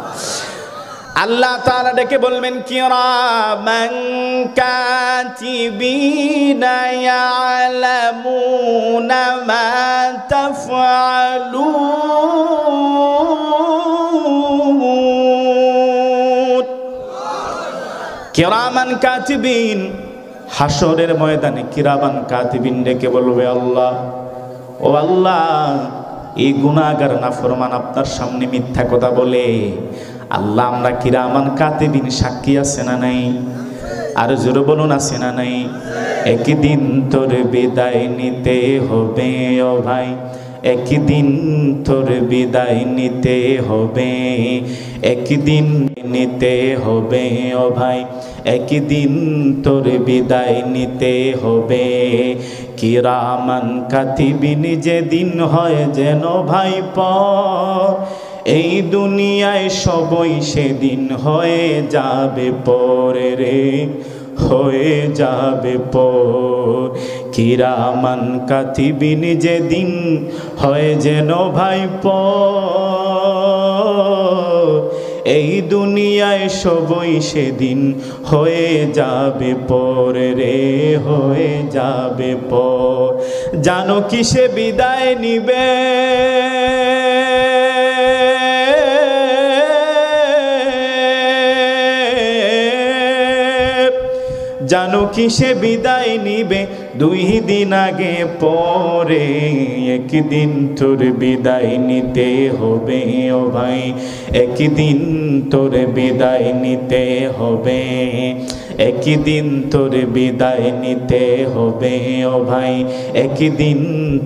আল্লাহ তাআলা ডেকে বলবেন কিরামান কাতিবিনা ইয়ালামুনা মা তাফআলুন। কিরামান কাতিবিন, হাসরের ময়দানে কিরামান কাতিবিন ডেকে বলবে আল্লাহ, ও আল্লাহ এই গুনাহগার নাফরমান আপনার সামনে মিথ্যা কথা বলে, আল্লাহ আমরা কিরামান কাতিবিন সাক্ষী আছে না নাই? আর জোরে বলুন, আছে না নাই? একদিন তোর বিদায় নিতে হবে ও ভাই, একদিন তোর বিদায় নিতে হবে, একদিন নিতে হবে ও ভাই, একদিন তোর বিদায় নিতে হবে। কিরামান কাতিবিন যেদিন হয় যেন ভাই পর, এই দুনিয়ায় সবই সেদিন হয়ে যাবে পরে রে, হয়ে যাবে পর। কিরামান কাতিবিন যেদিন হয় যেন ভাই পর, এই দুনিয়ায় সবই সেদিন হয়ে যাবে পরে রে, হয়ে যাবে পর। জানো কিসে বিদায় নিবে, জানো কিসে বিদায় নিবে, 2 দিন আগে পরে, একদিন তোর বিদায় নিতে হবে ও ভাই, একদিন তোর বিদায় নিতে হবে, একদিন তোর বিদায় নিতে হবে ও ভাই, একদিন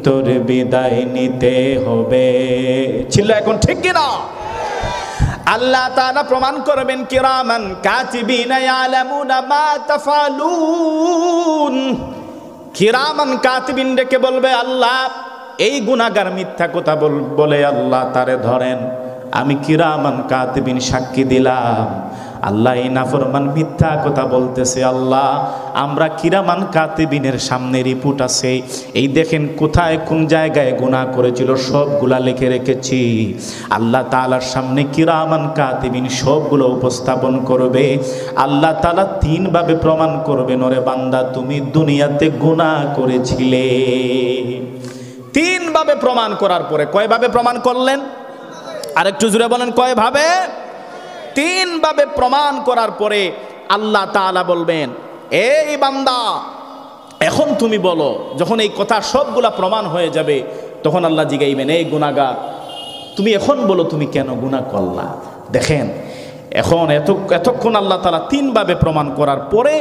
তোর বিদায় নিতে হবে। ছিল এখন ঠিক কিনা? আল্লাহ তাআলা প্রমাণ করবেন কিরামান কাতিবিনা ইয়ালামুনা মা তাফালুন। কিরামান কাতিবিন ডেকে বলবে, আল্লাহ এই গুনাহগার মিথ্যা কথা বলে আল্লাহ তারে ধরেন। আমি কিরামান কাতিবিন সাক্ষী দিলাম আল্লাহ এই নাফরমান মিথ্যা কথা বলতেছে। আল্লাহ আমরা কিরামান কাতিবিনের সামনে রিপোর্ট আছে, এই দেখেন কোথায় কোন জায়গায় গুনাহ করেছিল সবগুলা লিখে রেখেছি। আল্লাহ তাআলার সামনে কিরামান কাতিবিন সবগুলো উপস্থাপন করবে। আল্লাহ তাআলা 3 ভাবে প্রমাণ করবেন, ওরে বান্দা তুমি দুনিয়াতে গুনাহ করেছিলে। 3 ভাবে প্রমাণ করার পরে, কয় ভাবে প্রমাণ করলেন? আরেকটু জোরে বলেন, কয় ভাবে? 3 ভাবে প্রমাণ করার পরে আল্লাহ তাআলা বলবেন, এই বান্দা এখন তুমি বলো। যখন এই কথা সবগুলা প্রমাণ হয়ে যাবে তখন আল্লাহ জিগাইবেন, এই গুনাহগার তুমি এখন বলো তুমি কেন গুনাহ করলা। দেখেন এখন এতক্ষণ আল্লাহ তাআলা 3 ভাবে প্রমাণ করার পরে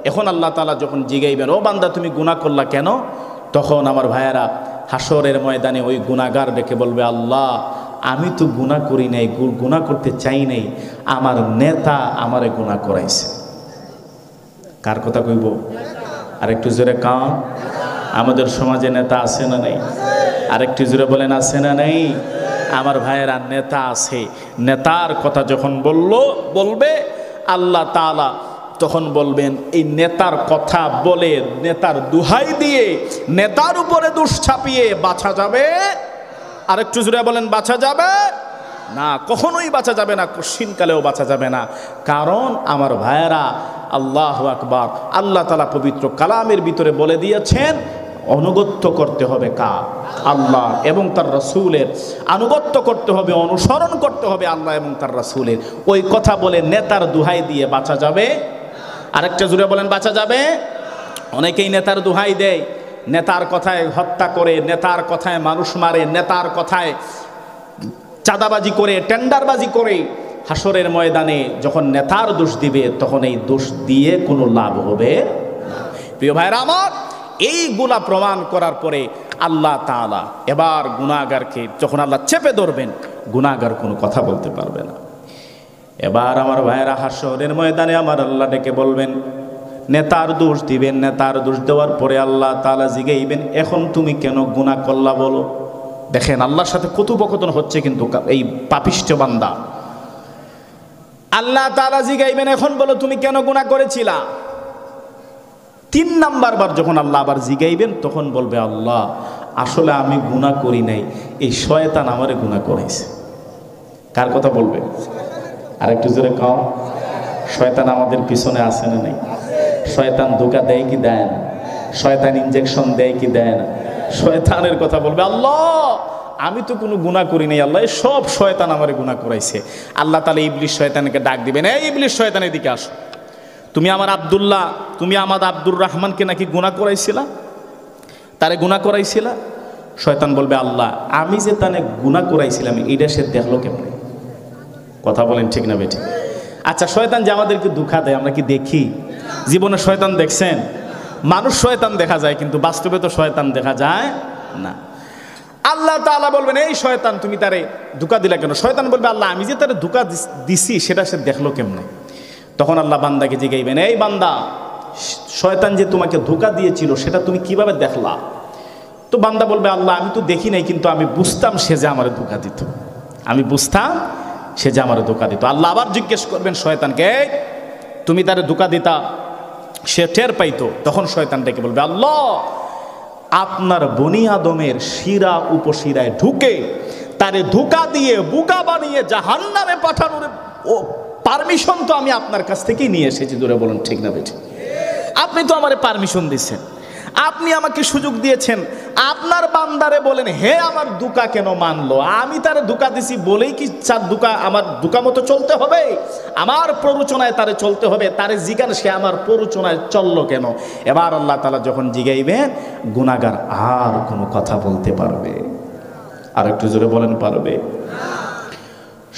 এখন আল্লাহ তাআলা যখন জিগাইবেন, ও বান্দা তুমি গুনাহ করলা কেন, তখন আমার ভাইয়েরা হাসরের ময়দানে ওই গুনাহগার ডেকে বলবে, আল্লাহ আমি তো গুনাহ করি নাই, গুনাহ করতে চাই নাই, আমার নেতা আমারে গুনাহ করাইছে। কার কথা কইব? আরেকটু জোরে কান। আমাদের সমাজে নেতা আছে না নাই? আরেকটু জোরে বলেন, আছে না নাই? আমার ভাইয়েরা নেতা আছে। নেতার কথা যখন বলবে আল্লাহ তাআলা তখন বলবেন, এই নেতার কথা বলে নেতার দুহাই দিয়ে নেতার উপরে দোষ চাপিয়ে বাঁচা যাবে? আরেকটু জোরে বলেন, বাঁচা যাবে না, কখনোই বাঁচা যাবে না, কশিনকালেও বাঁচা যাবে না। কারণ আমার ভাইয়েরা আল্লাহু আকবার, আল্লাহ তাআলা পবিত্র কালামের ভিতরে বলে দিয়েছেন অনুগত্য করতে হবে কার? আল্লাহ এবং তার রাসূলের। আনুগত্য করতে হবে, অনুসরণ করতে হবে আল্লাহ এবং তার রাসূলের। ওই কথা বলে নেতার দুহাই দিয়ে বাঁচা যাবে? আরেকটা জোরে বলেন, বাঁচা যাবে? অনেকেই নেতার দুহাই দেয়, নেতার কথায় হত্যা করে, নেতার কথায় মানুষ মারে, নেতার কথায় চাঁদাবাজি করে, টেন্ডারবাজি করে। হাসরের ময়দানে যখন নেতার দোষ দিবে তখন এই দোষ দিয়ে কোনো লাভ হবে না। প্রিয় ভাইরা আমার, এইগুলা প্রমাণ করার পরে আল্লাহ তাআলা এবার গুনাহগারকে যখন আল্লাহ চেপে ধরবেন, গুনাহগার কোনো কথা বলতে পারবে না। এবার আমার ভাইরা হাসরের ময়দানে আমার আল্লাহ ডেকে বলবেন, নেতার দোষ দিবেন। নেতার দোষ দেওয়ার পরে আল্লাহ তাআলা জিগাইবেন, এখন তুমি কেন গুনাহ করলা বলো। দেখেন আল্লাহর সাথে কথোপকথন হচ্ছে কিন্তু এই পাপিষ্ঠ বান্দা। আল্লাহ তাআলা জিগাইবেন, এখন বলো তুমি কেন গুনাহ করেছিলা। 3 নাম্বার বার যখন আল্লাহ আবার জিগাইবেন তখন বলবে, আল্লাহ আসলে আমি গুনাহ করি নাই, এই শয়তান আমারে গুনাহ করাইছে। কার কথা বলবে? আরেকটু জোরে কও। শয়তান আমাদের পিছনে আছে না নাই? শয়তান ধোঁকা দেয় কি দেয় না? শয়তান ইনজেকশন দেয় কি দেয় না? শয়তানের কথা বলবে, আল্লাহ আমি তো কোনো গুনাহ করি নাই, আল্লাহ সব শয়তান আমারে গুনাহ করাইছে। আল্লাহ তাআলা ইবলিস শয়তানকে ডাক দিবেন, এই ইবলিস শয়তানের দিকে আসো, তুমি আমার আব্দুল্লাহ, তুমি আমার আব্দুর রহমানকে নাকি গুনাহ করাইছিলা, তারে গুনাহ করাইছিলা। শয়তান বলবে, আল্লাহ আমি যে তানে গুনাহ করাইছিলাম এইটা সে দেখলো কেমনে? কথা বলেন ঠিক না বেঠিক? আচ্ছা, শয়তান যে আমাদেরকে ধোঁকা দেয় আমরা কি দেখি? জীবনে শয়তান দেখছেন? মানুষ শয়তান দেখা যায় কিন্তু বাস্তবে তো শয়তান দেখা যায় না। আল্লাহ তাআলা বলবেন, এই শয়তান তুমি তারে ধোঁকা দিলা কেন? শয়তান বলবে, আল্লাহ আমি যে তারে ধোঁকা দিছি সেটা সে দেখলো কেমনে? তখন আল্লাহ বান্দাকে জিগাইবেন, এই বান্দা, শয়তান যে তোমাকে ধোঁকা দিয়েছিল সেটা তুমি কিভাবে দেখলা? তো বান্দা বলবে, আল্লাহ আমি তো দেখি নাই, কিন্তু আমি বুঝতাম সে যে আমার ধোঁকা দিত, আমি বুঝতাম সে যে আমার ধোঁকা দিত। আল্লাহ আবার জিজ্ঞেস করবেন শয়তানকে, তুমি তারে ধোঁকা দিতা, সে টের পাইতো। তখন শয়তান ডেকে বলবে, আল্লাহ আপনার বনি আদমের শিরা উপশিরায় ঢুকে তারে ধোঁকা দিয়ে বোকা বানিয়ে জাহান্নামে পাঠানোর ও পারমিশন তো আমি আপনার কাছ থেকেই নিয়ে এসেছি। জোরে বলুন ঠিক না বেঠিক? আপনি তো আমারে পারমিশন দিচ্ছেন, আপনি আমাকে সুযোগ দিয়েছেন। আপনার বান্দারে বলেন, হে আমার ধোঁকা কেন মানলো? আমি তারে ধোঁকা দিছি বলেই কি চার ধোঁকা আমার ধোঁকা মতো চলতে হবে? আমার প্ররোচনায় তারে চলতে হবে। তারে জিজ্ঞান সে আমার প্ররোচনায় চললো কেন? এবার আল্লাহ তাআলা যখন জিগাইবেন, গুনাহগার আর কোনো কথা বলতে পারবে? আর একটু জোরে বলেন, পারবে?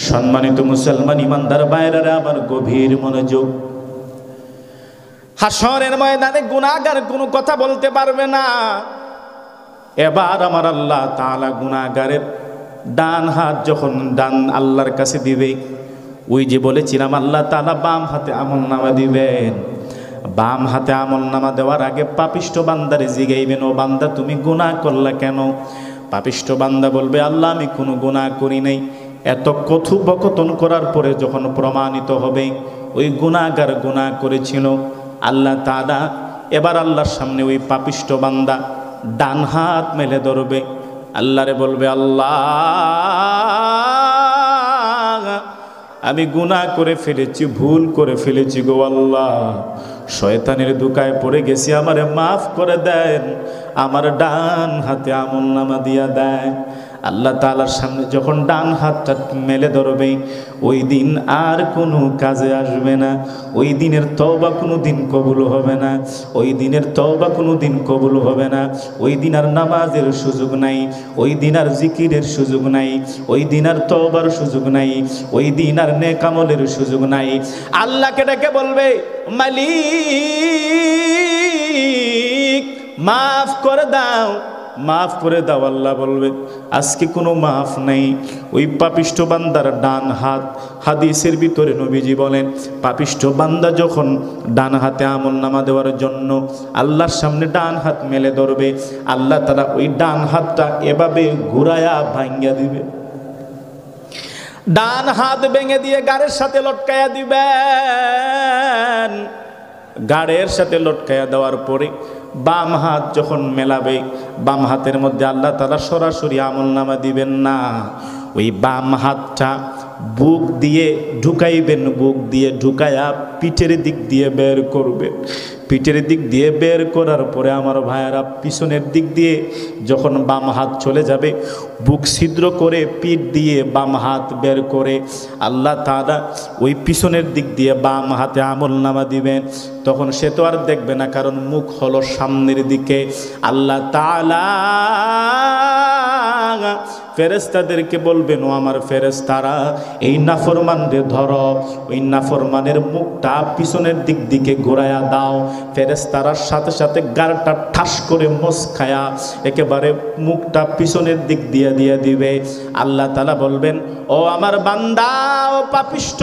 সম্মানিত মুসলমান ইমানদার ভাইরা আমার গভীর মনোযোগ, হাশরের ময়দানে গুনাহগার কোনো কথা বলতে পারবে না। এবার আমার আল্লাহ তাআলা গুনাহগারের ডান হাত যখন ডান আল্লাহর কাছে দিবে, ওই যে বলেছিলাম আল্লাহ তাআলা বাম হাতে আমলনামা দিবেন। বাম হাতে আমলনামা দেওয়ার আগে পাপিষ্ঠ বান্দারে জিগাইবেন, ও বান্দা তুমি গুনাহ করলা কেন? পাপিষ্ঠ বান্দা বলবে, আল্লাহ আমি কোনো গুনাহ করি নাই। এত কথোপকথন করার পরে যখন প্রমাণিত হবে ওই গুনাহগার গুনাহ করেছিল, আল্লাহ তাআলা এবার আল্লাহর সামনে ওই পাপিষ্ঠ বান্দা ডান হাত মেলে ধরবে, আল্লাহরে বলবে, আল্লাহ আমি গুনাহ করে ফেলেছি, ভুল করে ফেলেছি গো আল্লাহ, শয়তানের ধোঁকায় পড়ে গেছি, আমারে মাফ করে দেন। আমার ডান হাতে আমলনামা দিয়া দেয়। আল্লাহ তাআলার সামনে যখন ডান হাতটা মেলে ধরবে, ওই দিন আর কোনো কাজে আসবে না। ওই দিনের তওবা কোনো দিন কবুল হবে না। ওই দিনের তওবা কোনো দিন কবুল হবে না। ওই দিন আর নামাজের সুযোগ নাই, ওই দিন আর জিকিরের সুযোগ নাই, ওই দিন আর তওবার সুযোগ নাই, ওই দিন আর নেক আমলের সুযোগ নাই। আল্লাহকে ডেকে বলবে, মালিক মাফ করে দাও, মাফ করে দাও। আল্লাহ বলবে, আজকে কোনো মাফ নাই। ওই পাপিষ্ঠ বান্দার ডান হাত, হাদিসের ভিতরে নবীজি বলেন, পাপিষ্ঠ বান্দা যখন ডান হাতে আমলনামা দেওয়ার জন্য আল্লাহর সামনে ডান হাত মেলে ধরবে, আল্লাহ তাআলা ওই ডান হাতটা এভাবে ঘুরায়া ভাঙ্গা দিবে। ডান হাত ভেঙে দিয়ে গাড়ের সাথে লটকায়া দিবেন। গাড়ের সাথে লটকায়া দেওয়ার পরে বাম হাত যখন মেলাবে, বাম হাতের মধ্যে আল্লাহ তাআলা সরাসরি আমলনামা দিবেন না। ওই বাম হাতটা বুক দিয়ে ঢুকাইবেন, বুক দিয়ে ঢুকায়া পিঠের দিক দিয়ে বের করবেন। পিঠের দিক দিয়ে বের করার পরে আমার ভাইয়েরা পিছনের দিক দিয়ে যখন বাম হাত চলে যাবে, বুক ছিদ্র করে পিঠ দিয়ে বাম হাত বের করে আল্লাহ তাআলা ওই পিছনের দিক দিয়ে বাম হাতে আমলনামা দিবেন। তখন সে তো আর দেখবে না, কারণ মুখ হলো সামনের দিকে। আল্লাহ তাআলা ফেরেশতাদেরকে বলবেন, ও আমার ফেরেশতারা, এই নাফরমানদের ধরো, ওই নাফরমানের মুখটা পিছনের দিক দিকে ঘোরায়া দাও। ফেরেশতারার সাথে সাথে গাড়টা ঠাস করে মস্কায়া একেবারে মুখটা পিছনের দিক দিয়ে দিয়ে দিবে। আল্লাহ তাআলা বলবেন, ও আমার বান্দা, ও পাপিষ্ঠ,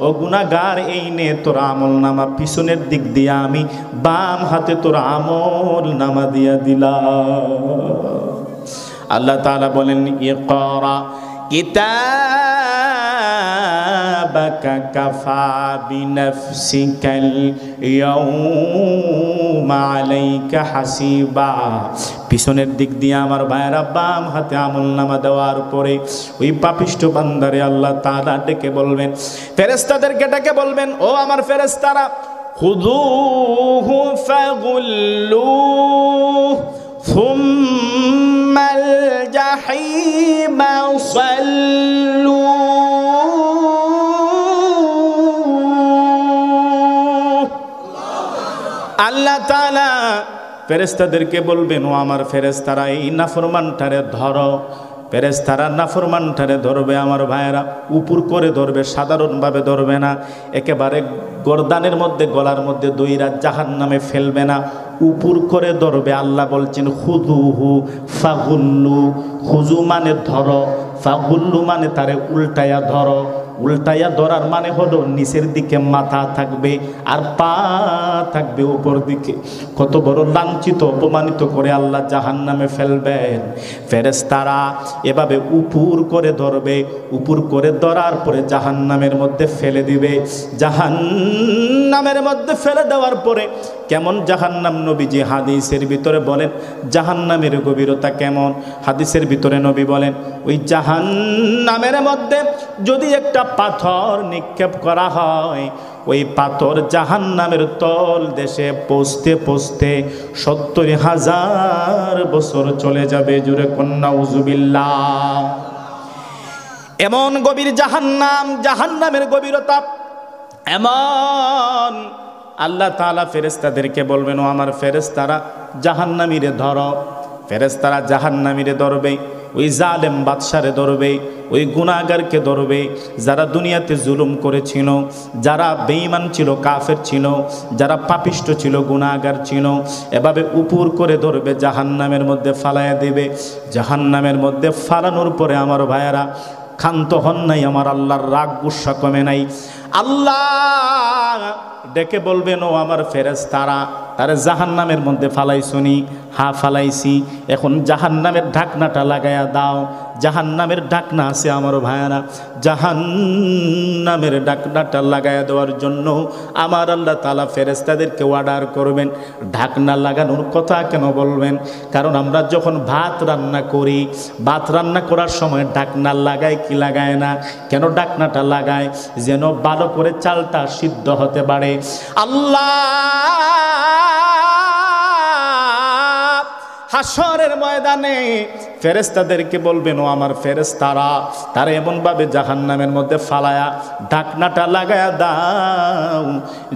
ও গুনাহগার, এই নে তোর আমলনামা পিছনের দিক দিয়ে আমি বাম হাতে তোর আমলনামা দিয়া দিলাম। আল্লাহ তাআলা বলেন, ইকরা কিতাবাকা কাফা বিনাফসিকাল ইয়াউমা আলাইকা হাসিবা। পিছনের দিক দিয়ে আমার ভাইয়েরা বাম হাতে আমলনামা দেওয়ার পরে ওই পাপিষ্ঠ বান্দারে আল্লাহ তাআলা ডেকে বলবেন, ফেরেশতাদেরকে ডেকে বলবেন, ও আমার ফেরেশতারা, খুযূহু ফাগুল্লুহু সুম্মাল জাহিমা সাল্লু। আল্লাহ তাআলা ফেরেশতাদেরকে বলবেন, ও আমার ফেরেশতারা, এই নাফরমানটারে ধরো, ফেরেশতারা নাফরমানটারে ধরবে আমার ভাইয়েরা, উপর করে ধরবে, সাধারণভাবে ধরবে না, একেবারে গর্দানের মধ্যে, গলার মধ্যে দইরা জাহান্নামে ফেলবে না, উপর করে ধরবে। আল্লাহ বলছেন খুযুহু ফাগুল্লু, খুযু মানে ধরো, ফাগুল্লু মানে তারে উল্টায়া ধরো। উল্টাইয়া ধরার মানে হলো নিচের দিকে মাথা থাকবে আর পা থাকবে উপর দিকে। কত বড় লাঞ্ছিত অপমানিত করে আল্লাহ জাহান্নামে ফেলবেন। ফেরেশতারা এভাবে উপর করে ধরবে, উপর করে ধরার পরে জাহান্নামের মধ্যে ফেলে দিবে। জাহান্নামের মধ্যে ফেলে দেওয়ার পরে কেমন জাহান্নাম, নবীজি হাদিসের ভিতরে বলেন জাহান্নামের গভীরতা কেমন। হাদিসের ভিতরে নবী বলেন ওই জাহান্নামের মধ্যে যদি একটা পাথর নিক্ষেপ করা হয়, ওই পাথর জাহান্নামের তল দেশে পৌঁছতে পৌঁছতে ৭০,০০০ বছর চলে যাবে। জুরে কন্যা উযুবিল্লাহ। এমন গভীর জাহান্নাম, জাহান্নামের গভীরতা এমন। আল্লাহ তাআলা ফেরেশতাদেরকে বলবেন ও আমার ফেরেশতারা জাহান্নামীরে ধরো। ফেরেশতারা জাহান্নামীরে ধরবে, ওই জালেম বাদশারে ধরবে, ওই গুনাহগারকে ধরবে, যারা দুনিয়াতে জুলুম করেছিল, যারা বেঈমান ছিল, কাফের ছিল, যারা পাপিষ্ট ছিল, গুনাহগার ছিল, এভাবে উপর করে ধরবে, জাহান্নামের মধ্যে ফালাইয়া দেবে। জাহান্নামের মধ্যে ফালানোর পরে আমার ভাইয়েরা ক্ষান্ত হন নাই, আমার আল্লাহর রাগ গুসা কমে নাই। আল্লাহ ডেকে বলবেন ও আমার ফেরেশতারা তারে জাহান্নামের মধ্যে ফালাইছনি। হ্যাঁ ফালাইছি, এখন জাহান্নামের ঢাকনাটা লাগাইয়া দাও। জাহান্নামের ঢাকনা আছে আমার ভাইয়ারা, জাহান্নামের ঢাকনাটা লাগাইয়া দেওয়ার জন্য আমার আল্লাহ তাআলা ফেরেশতাদেরকে অর্ডার করবেন। ঢাকনা লাগানোর কথা কেন বলবেন? কারণ আমরা যখন ভাত রান্না করি, ভাত রান্না করার সময় ঢাকনা লাগায় কি লাগায় না? কেন ঢাকনাটা লাগায়? যেন ভালো করে চালটা সিদ্ধ হতে পারে। আল্লাহ হাশরের ময়দানে ফেরেশতাদেরকে বলবেন ও আমার ফেরেশতারা তারা এমনভাবে জাহান্নামের মধ্যে ফালায়া ঢাকনাটা লাগায়া দাও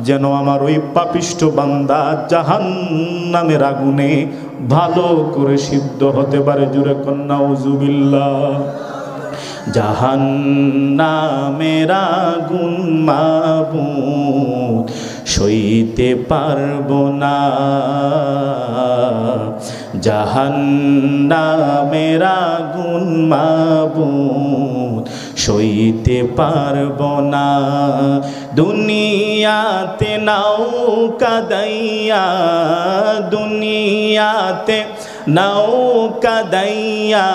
যেন আমার ওই পাপিষ্ট বান্দা জাহান্নামের আগুনে ভালো করে সিদ্ধ হতে পারে। জুরে কন্যা উযুবিল্লাহ। জাহান্নামের আগুন মাবুদ সইতে পারবো না, জাহান্নামের আগুন মাবুদ সইতে পারবো না। দুনিয়াতে নৌকা দাইয়া, দুনিয়াতে নৌকা দাইয়া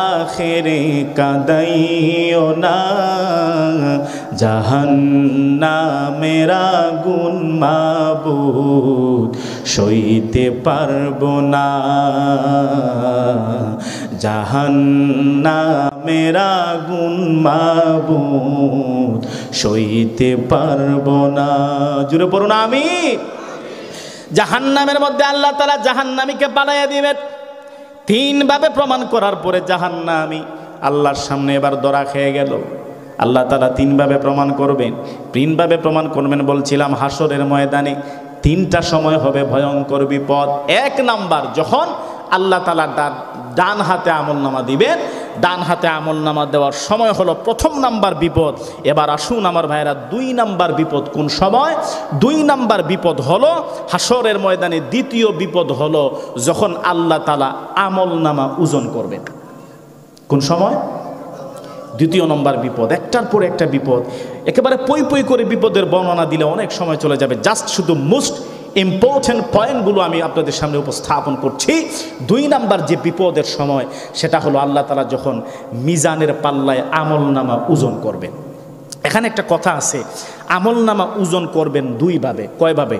আখেরে কাদাইও না, জাহান্নামের আগুন মাবুদ সইতে পারবো না, জাহান্নামের আগুন মাবুদ সইতে পারবো না। জুড়ে পড়ুন আমিন। জাহান্নামের মধ্যে আল্লাহ তাআলা জাহান্নামীকে বানাইয়া দিবেন। তিনভাবে প্রমাণ করার পরে জাহান্নামী আল্লাহর সামনে এবার ধরা খেয়ে গেল। আল্লাহ তাআলা তিনভাবে প্রমাণ করবেন। তিনভাবে প্রমাণ করবেন বলছিলাম হাসরের ময়দানে তিনটা সময় হবে ভয়ঙ্কর বিপদ। এক নাম্বার, যখন আল্লাহ তাআলা ডান হাতে আমলনামা দিবেন, ডান হাতে আমলনামা দেওয়ার সময় হলো প্রথম নাম্বার বিপদ। এবার আসুন আমার ভাইরা, দুই নাম্বার বিপদ কোন সময়? দুই নাম্বার বিপদ হলো হাসরের ময়দানে দ্বিতীয় বিপদ হলো যখন আল্লাহ তাআলা আমলনামা ওজন করবেন। কোন সময়? দ্বিতীয় নম্বর বিপদ। একটার পর একটা বিপদ, একেবারে পই পই করে বিপদের বর্ণনা দিলে অনেক সময় চলে যাবে। জাস্ট শুধু মোস্ট ইম্পর্টেন্ট পয়েন্টগুলো আমি আপনাদের সামনে উপস্থাপন করছি। দুই নাম্বার যে বিপদের সময়, সেটা হলো আল্লাহ তাআলা যখন মিজানের পাল্লায় আমলনামা ওজন করবেন। এখানে একটা কথা আছে, আমলনামা ওজন করবেন দুইভাবে। কয়ভাবে?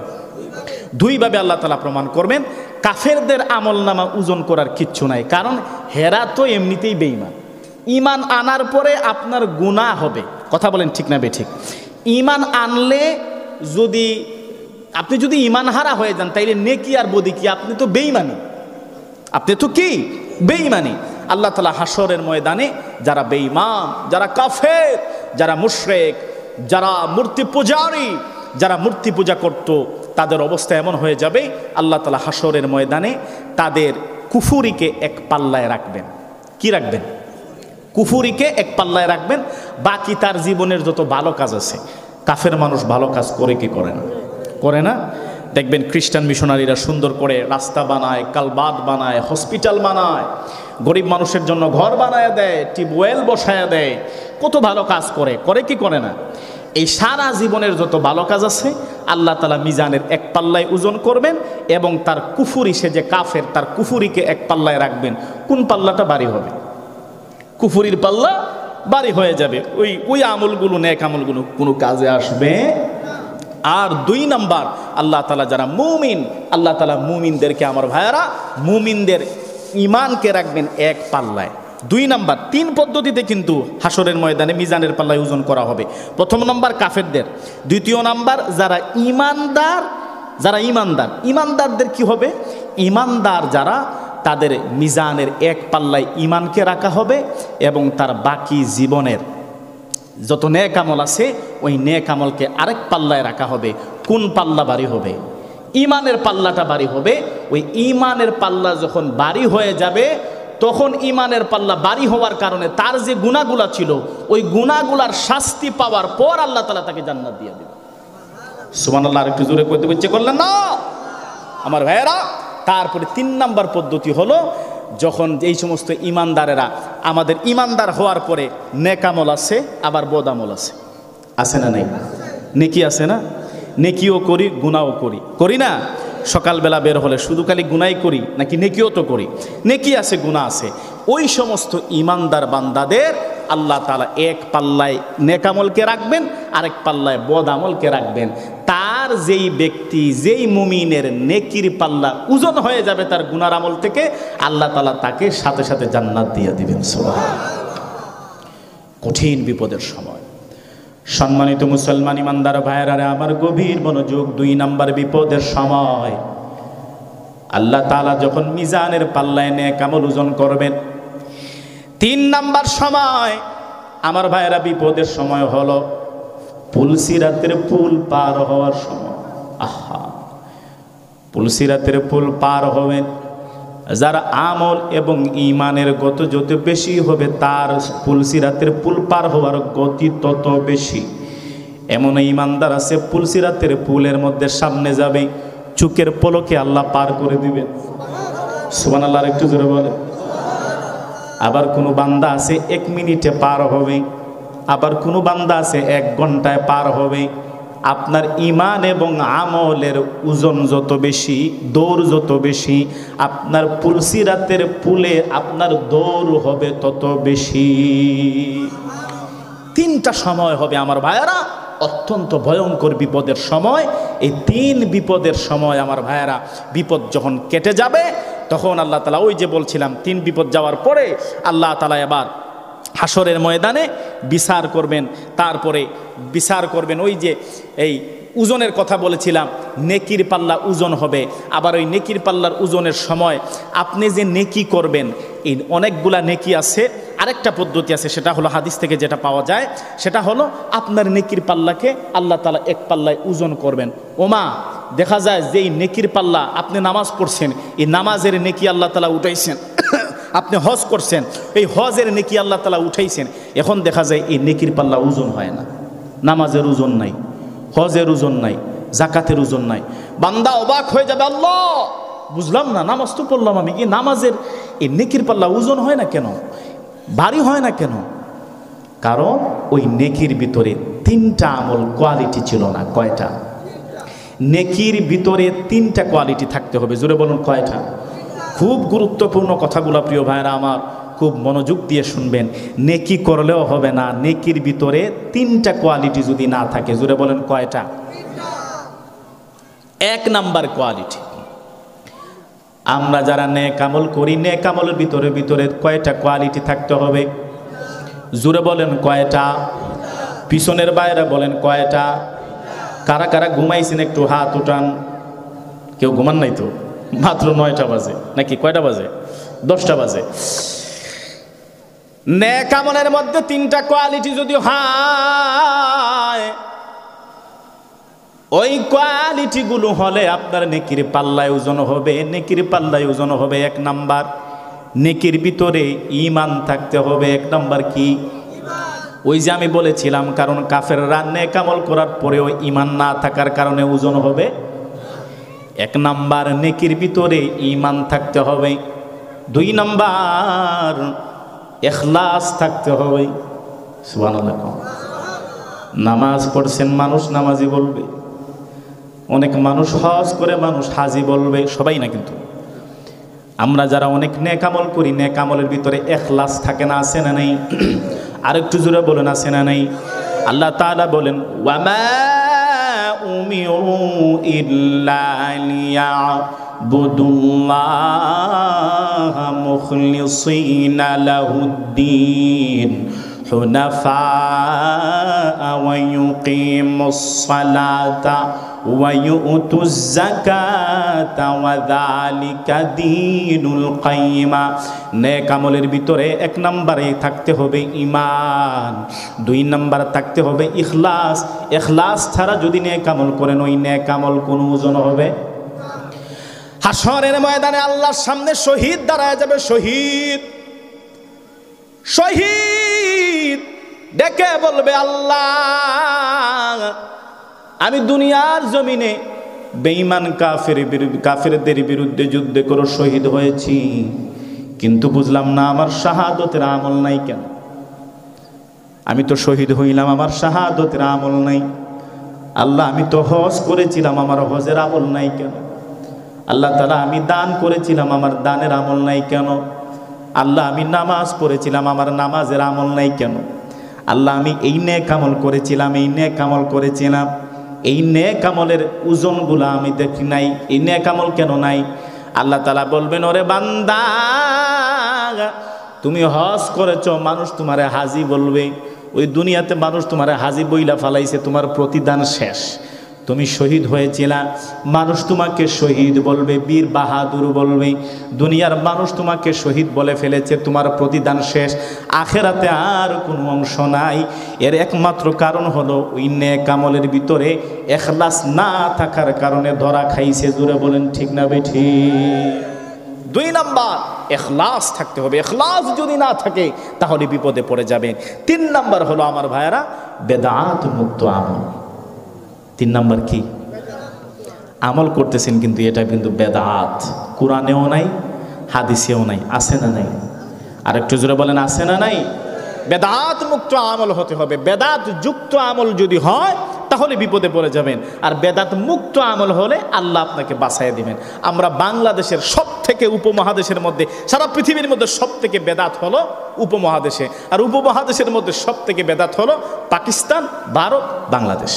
দুইভাবে আল্লাহ তাআলা প্রমাণ করবেন। কাফেরদের আমলনামা ওজন করার কিচ্ছু নাই, কারণ হেরা তো এমনিতেই বেঈমান। ঈমান আনার পরে আপনার গুনাহ হবে। কথা বলেন ঠিক না বেঠিক? ঈমান আনলে যদি আপনি যদি ঈমান হারা হয়ে যান, তাইলে নেকি আর বদি কি? আপনি তো বেঈমানি, আপনি তো কি? বেঈমানি। আল্লাহ তাআলা হাসরের ময়দানে যারা বেঈমান, যারা কাফের, যারা মুশরিক, যারা মূর্তি পূজারী, যারা মূর্তি পূজা করত, তাদের অবস্থা এমন হয়ে যাবে, আল্লাহ তাআলা হাসরের ময়দানে তাদের কুফুরিকে এক পাল্লায় রাখবেন। কি রাখবেন? কুফুরিকে এক পাল্লায় রাখবেন। বাকি তার জীবনের যত ভালো কাজ আছে, কাফের মানুষ ভালো কাজ করে কি করে না? করে না? দেখবেন খ্রিস্টান মিশনারিরা সুন্দর করে রাস্তা বানায়, কালবাদ বানায়, হসপিটাল বানায়, গরিব মানুষের জন্য ঘর বানায় দেয়, টিউবওয়েল বসায় দেয়, কত ভালো কাজ করে, করে কি করে না? এই সারা জীবনের যত ভালো কাজ আছে আল্লাহ তাআলা মিজানের এক পাল্লায় ওজন করবেন এবং তার কুফুরি, সে যে কাফের, তার কুফুরিকে এক পাল্লায় রাখবেন। কোন পাল্লাটা ভারী হবে? কুফুরির পাল্লা ভারী হয়ে যাবে। ওই আমলগুলো, নেক আমলগুলো কোনো কাজে আসবে। আর 2 নাম্বার, আল্লাহ তাআলা যারা মুমিন, আল্লাহ তাআলা মুমিনদেরকে, আমার ভাইয়ারা, মুমিনদের ঈমানকে রাখবেন এক পাল্লায়। 2 নাম্বার, 3 পদ্ধতিতে কিন্তু হাসরের ময়দানে মিজানের পাল্লায় ওজন করা হবে। প্রথম নাম্বার কাফেরদের, দ্বিতীয় নাম্বার যারা ঈমানদার, ঈমানদারদের কি হবে? ঈমানদার যারা, তাদের মিজানের এক পাল্লায় ঈমানকে রাখা হবে এবং তার বাকি জীবনের যত নেক আমল আছে ওই নেক আমলকে আরেক পাল্লায় রাখা হবে। কোন পাল্লা ভারী হবে? ঈমানের পাল্লাটা ভারী হবে। ওই ঈমানের পাল্লা যখন ভারী হয়ে যাবে, তখন ঈমানের পাল্লা ভারী হওয়ার কারণে তার যে গুনাহগুলা ছিল, ওই গুনাহগুলার শাস্তি পাওয়ার পর আল্লাহ তাআলা তাকে জান্নাত দিয়ে দেবে। সুবহানাল্লাহ। আর একটু জোরে কইতে ইচ্ছে করলেন না আমার ভাইয়েরা? তারপরে 3 নাম্বার পদ্ধতি হলো, যখন এই সমস্ত ঈমানদারেরা, আমাদের ঈমানদার হওয়ার পরে নেক আমল আছে, আবার বদ আমল আছে, আছে না নাই? নেকি আছে না? নেকিও করি, গুনাহও করি না? সকালবেলা বের হলে শুধু খালি গুনাই করি নাকি নেকিও তো করি? নেকি আছে, গুনাহ আছে। ওই সমস্ত ঈমানদার বান্দাদের আল্লাহ তাআলা এক পাল্লায় নেক আমলকে রাখবেন, আরেক পাল্লায় বদ আমলকে রাখবেন। তার যেই ব্যক্তি, যেই মুমিনের নেকির পাল্লা ওজন হয়ে যাবে তার গুনার আমল থেকে, আল্লাহ তাআলা তাকে সাথে সাথে জান্নাত দিয়ে দিবেন। সুবহানাল্লাহ। কঠিন বিপদের সময় সম্মানিত মুসলমান ইমানদার ভাইয়েরা, আমার গভীর মনোযোগ। 2 নাম্বার বিপদের সময় আল্লাহ তাআলা যখন মিজানের পাল্লায় নেক আমল ওজন করবেন। 3 নাম্বার সময় আমার ভাইয়েরা, বিপদের সময় হলো পুলসিরাতের পুল পার হওয়ার সময়। আহা, পুলসিরাতের পুল পার হবেন যারা আমল এবং ঈমানের গতি যত বেশি হবে, তার পুলসিরাতের পুল পার হওয়ার গতি তত বেশি। এমন ঈমানদার আছে পুলসিরাতের পুলের মধ্যে সামনে যাবে, চোখের পলকে আল্লাহ পার করে দিবেন। সুবহানাল্লাহ। একটু জোরে বলে। আবার কোনো বান্দা আছে 1 মিনিটে পার হবে, আবার কোনো বান্দা আছে 1 ঘন্টায় পার হবে। আপনার ঈমান এবং আমলের ওজন যত বেশি, দৌড় যত বেশি, আপনার পুলসিরাতের পুলে আপনার দৌড় হবে তত বেশি। 3টা সময় হবে আমার ভাইয়েরা, অত্যন্ত ভয়ঙ্কর বিপদের সময়। এই 3 বিপদের সময় আমার ভাইয়েরা, বিপদ যখন কেটে যাবে তখন আল্লাহ তাআলা, ওই যে বলছিলাম 3 বিপদ যাওয়ার পরে আল্লাহ তাআলা এবার হাসরের ময়দানে বিচার করবেন। তারপরে বিচার করবেন, ওই যে এই ওজনের কথা বলেছিলাম, নেকির পাল্লা ওজন হবে। আবার ওই নেকির পাল্লার ওজনের সময় আপনি যে নেকি করবেন, এই অনেকগুলা নেকি আছে। আরেকটা পদ্ধতি আছে, সেটা হলো হাদিস থেকে যেটা পাওয়া যায়, সেটা হলো আপনার নেকির পাল্লাকে আল্লাহ তাআলা এক পাল্লায় ওজন করবেন। ওমা, দেখা যায় যে এই নেকির পাল্লা, আপনি নামাজ পড়ছেন, এই নামাজের নেকি আল্লাহ তাআলা উঠাইছেন। আপনি হজ করছেন, এই হজের নেকি আল্লাহ তাআলা উঠাইছেন। এখন দেখা যায় এই নেকির পাল্লা ওজন হয় না। নামাজের ওজন নাই, হজের ওজন নাই, জাকাতের ওজন নাই। বান্দা অবাক হয়ে যাবে, আল্লাহ বুঝলাম না, নামাজ তো পড়লাম আমি, কি নামাজের এই নেকির পাল্লা ওজন হয় না কেন, ভারী হয় না কেন? কারণ ওই নেকির ভিতরে 3টা আমল কোয়ালিটি ছিল না। কয়টা? নেকির ভিতরে 3টা কোয়ালিটি থাকতে হবে। জোরে বলুন, কয়টা? খুব গুরুত্বপূর্ণ কথাগুলো প্রিয় ভাইরা আমার, খুব মনোযোগ দিয়ে শুনবেন। নেকি করলেও হবে না, নেকির ভিতরে 3টা কোয়ালিটি যদি না থাকে। জোরে বলেন, কয়টা? 1 নাম্বার কোয়ালিটি, আমরা যারা নেক আমল করি, নেক আমলের ভিতরে কয়টা কোয়ালিটি থাকতে হবে? জোরে বলেন, কয়টা? পিছনের বাইরে বলেন, কয়টা? কারা কারা ঘুমাইছেন একটু হাত উঠান। কেউ ঘুমান নাই তো? মাত্র 9টা বাজে নাকি কয়টা বাজে? 10টা বাজে। নেক আমলের মধ্যে 3টা কোয়ালিটি যদি হয়, ওই কোয়ালিটি গুলো হলে আপনার নেকির পাল্লায় ওজন হবে। নেকির পাল্লায় ওজন হবে 1 নাম্বার, নেকির ভিতরে ঈমান থাকতে হবে। এক নাম্বার কি? ওই যে আমি বলেছিলাম, কারণ কাফেররা নেক আমল করার পরেও ঈমান না থাকার কারণে ওজন হবে। এক নাম্বার নেকির ভিতরে ঈমান থাকতে হবে। দুই নাম্বার ইখলাস থাকতে হবে। সুবহানাল্লাহ। নামাজ পড়ছেন মানুষ নামাজি বলবে, অনেক মানুষ হজ করে মানুষ হাজি বলবে, সবাই না কিন্তু। আমরা যারা অনেক নেক আমল করি, নেক আমলের ভিতরে ইখলাস থাকে না, আছে না নেই? আরেকটু জোরে বলেন, আছে না নেই? আল্লাহ তাআলা বলেন, ওয়ামা উমিরু ইল্লা লিয়াবুদুল্লাহ মুখলিসিনা লাহুদ্দিন হুনাফা ওয়া ইউকিমুস সালাতা ওয়া ইউতুজ যাকাতা ওয়া যালিকা দীনুল কাইয়্যিমা। নেক আমলের ভিতরে এক নম্বরে থাকতে হবে ঈমান, দুই নম্বর থাকতে হবে ইখলাস। ইখলাস ছাড়া যদি নেক আমল করেন, ওই নেক আমল কোনো ওজন হবে। হাশরের ময়দানে আল্লাহর সামনে শহীদ দাঁড়ায় যাবে। শহীদ শহীদ ডেকে বলবে, আল্লাহ আমি দুনিয়ার জমিনে বেঈমান কাফেরদের বিরুদ্ধে যুদ্ধ করে শহীদ হয়েছি, কিন্তু বুঝলাম না আমার শাহাদতের আমল নাই কেন। আমি তো শহীদ হইলাম, আমার শাহাদতের আমল নাই। আল্লাহ আমি তো হজ করেছিলাম, আমার হজের আমল নাই কেন। আল্লাহ তাআলা আমি দান করেছিলাম, আমার দানের আমল নাই কেন। আল্লাহ আমি নামাজ পড়েছিলাম, আমার নামাজের আমল নাই কেন। আল্লাহ আমি এই নেক আমল করেছিলাম, এই নেক আমল করেছিলাম, এই নেক আমলের ওজনগুলো আমি দেখি নাই, এই নেক আমল কেন নাই। আল্লাহ তাআলা বলবেন, ওরে বান্দা তুমি হজ করেছো, মানুষ তোমারে হাজি বলবে। ওই দুনিয়াতে মানুষ তোমারে হাজি বইলা ফালাইছে, তোমার প্রতিদান শেষ। তুমি শহীদ হয়েছিলা, মানুষ তোমাকে শহীদ বলবে, বীর বাহাদুর বলবে। দুনিয়ার মানুষ তোমাকে শহীদ বলে ফেলেছে, তোমার প্রতিদান শেষ। আখেরাতে আর কোনো অংশ নাই। এর একমাত্র কারণ হলো ওই নেক আমলের ভিতরে ইখলাস না থাকার কারণে ধরা খাইছে। জোরে বলেন ঠিক না বেঠিক? দুই নাম্বার ইখলাস থাকতে হবে। ইখলাস যদি না থাকে তাহলে বিপদে পড়ে যাবেন। তিন নাম্বার হলো আমার ভাইয়েরা, বেদাত মুক্ত আমল। তিন নাম্বার কি? আমল করতেছেন কিন্তু এটা কিন্তু বেদাত, কোরআনেও নাই, হাদিসেও নাই। আছে না নাই? আর একটু জোরে বলেন, আছে না নাই? বেদাত মুক্ত আমল হতে হবে। বেদাত যুক্ত আমল যদি হয় তাহলে বিপদে পড়ে যাবেন, আর বেদাত মুক্ত আমল হলে আল্লাহ আপনাকে বাঁচাইয়া দিবেন। আমরা বাংলাদেশের সব থেকে উপমহাদেশের মধ্যে, সারা পৃথিবীর মধ্যে সব থেকে বেদাত হলো উপমহাদেশে, আর উপমহাদেশের মধ্যে সব থেকে বেদাত হলো পাকিস্তান, ভারত, বাংলাদেশ।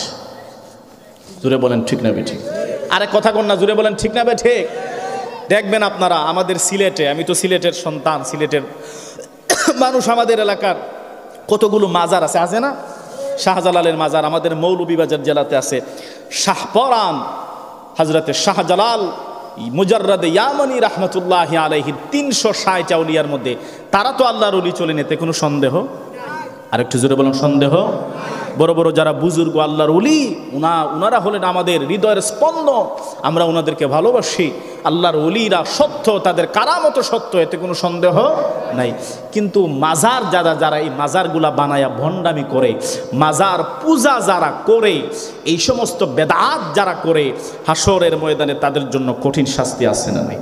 জুড়ে বলেন ঠিক না বেঠিক? আরে কথা কন না, জুড়ে বলেন ঠিক না বেঠিক? দেখবেন আপনারা আমাদের সিলেটে, আমি তো সিলেটের সন্তান, সিলেটের মানুষ, আমাদের এলাকার কতগুলো মাজার আছে, আছে না? শাহজালালের মাজার আমাদের মৌলভীবাজার জেলাতে আছে। শাহপরান হজরতে শাহজালাল মুজাররাদে ইয়ামানি রহমতুল্লাহি আলাইহি 360 আউলিয়ার মধ্যে তারা তো আল্লাহর ওলি চলেন, এতে কোনো সন্দেহ? আরেকটু জোরে বলুন, সন্দেহ? বড় বড় যারা বুজুর্গ আল্লাহর ওলি, উনারা হলেন আমাদের হৃদয়ের স্পন্দন। আমরা ওনাদেরকে ভালোবাসি। আল্লাহর ওলিরা সত্য, তাদের কারামত সত্য, এতে কোনো সন্দেহ নাই। কিন্তু মাজার যারা এই মাজারগুলা বানায়া ভণ্ডামি করে, মাজার পূজা যারা করে, এই সমস্ত বেদাত যারা করে, হাসরের ময়দানে তাদের জন্য কঠিন শাস্তি আছে না নাই?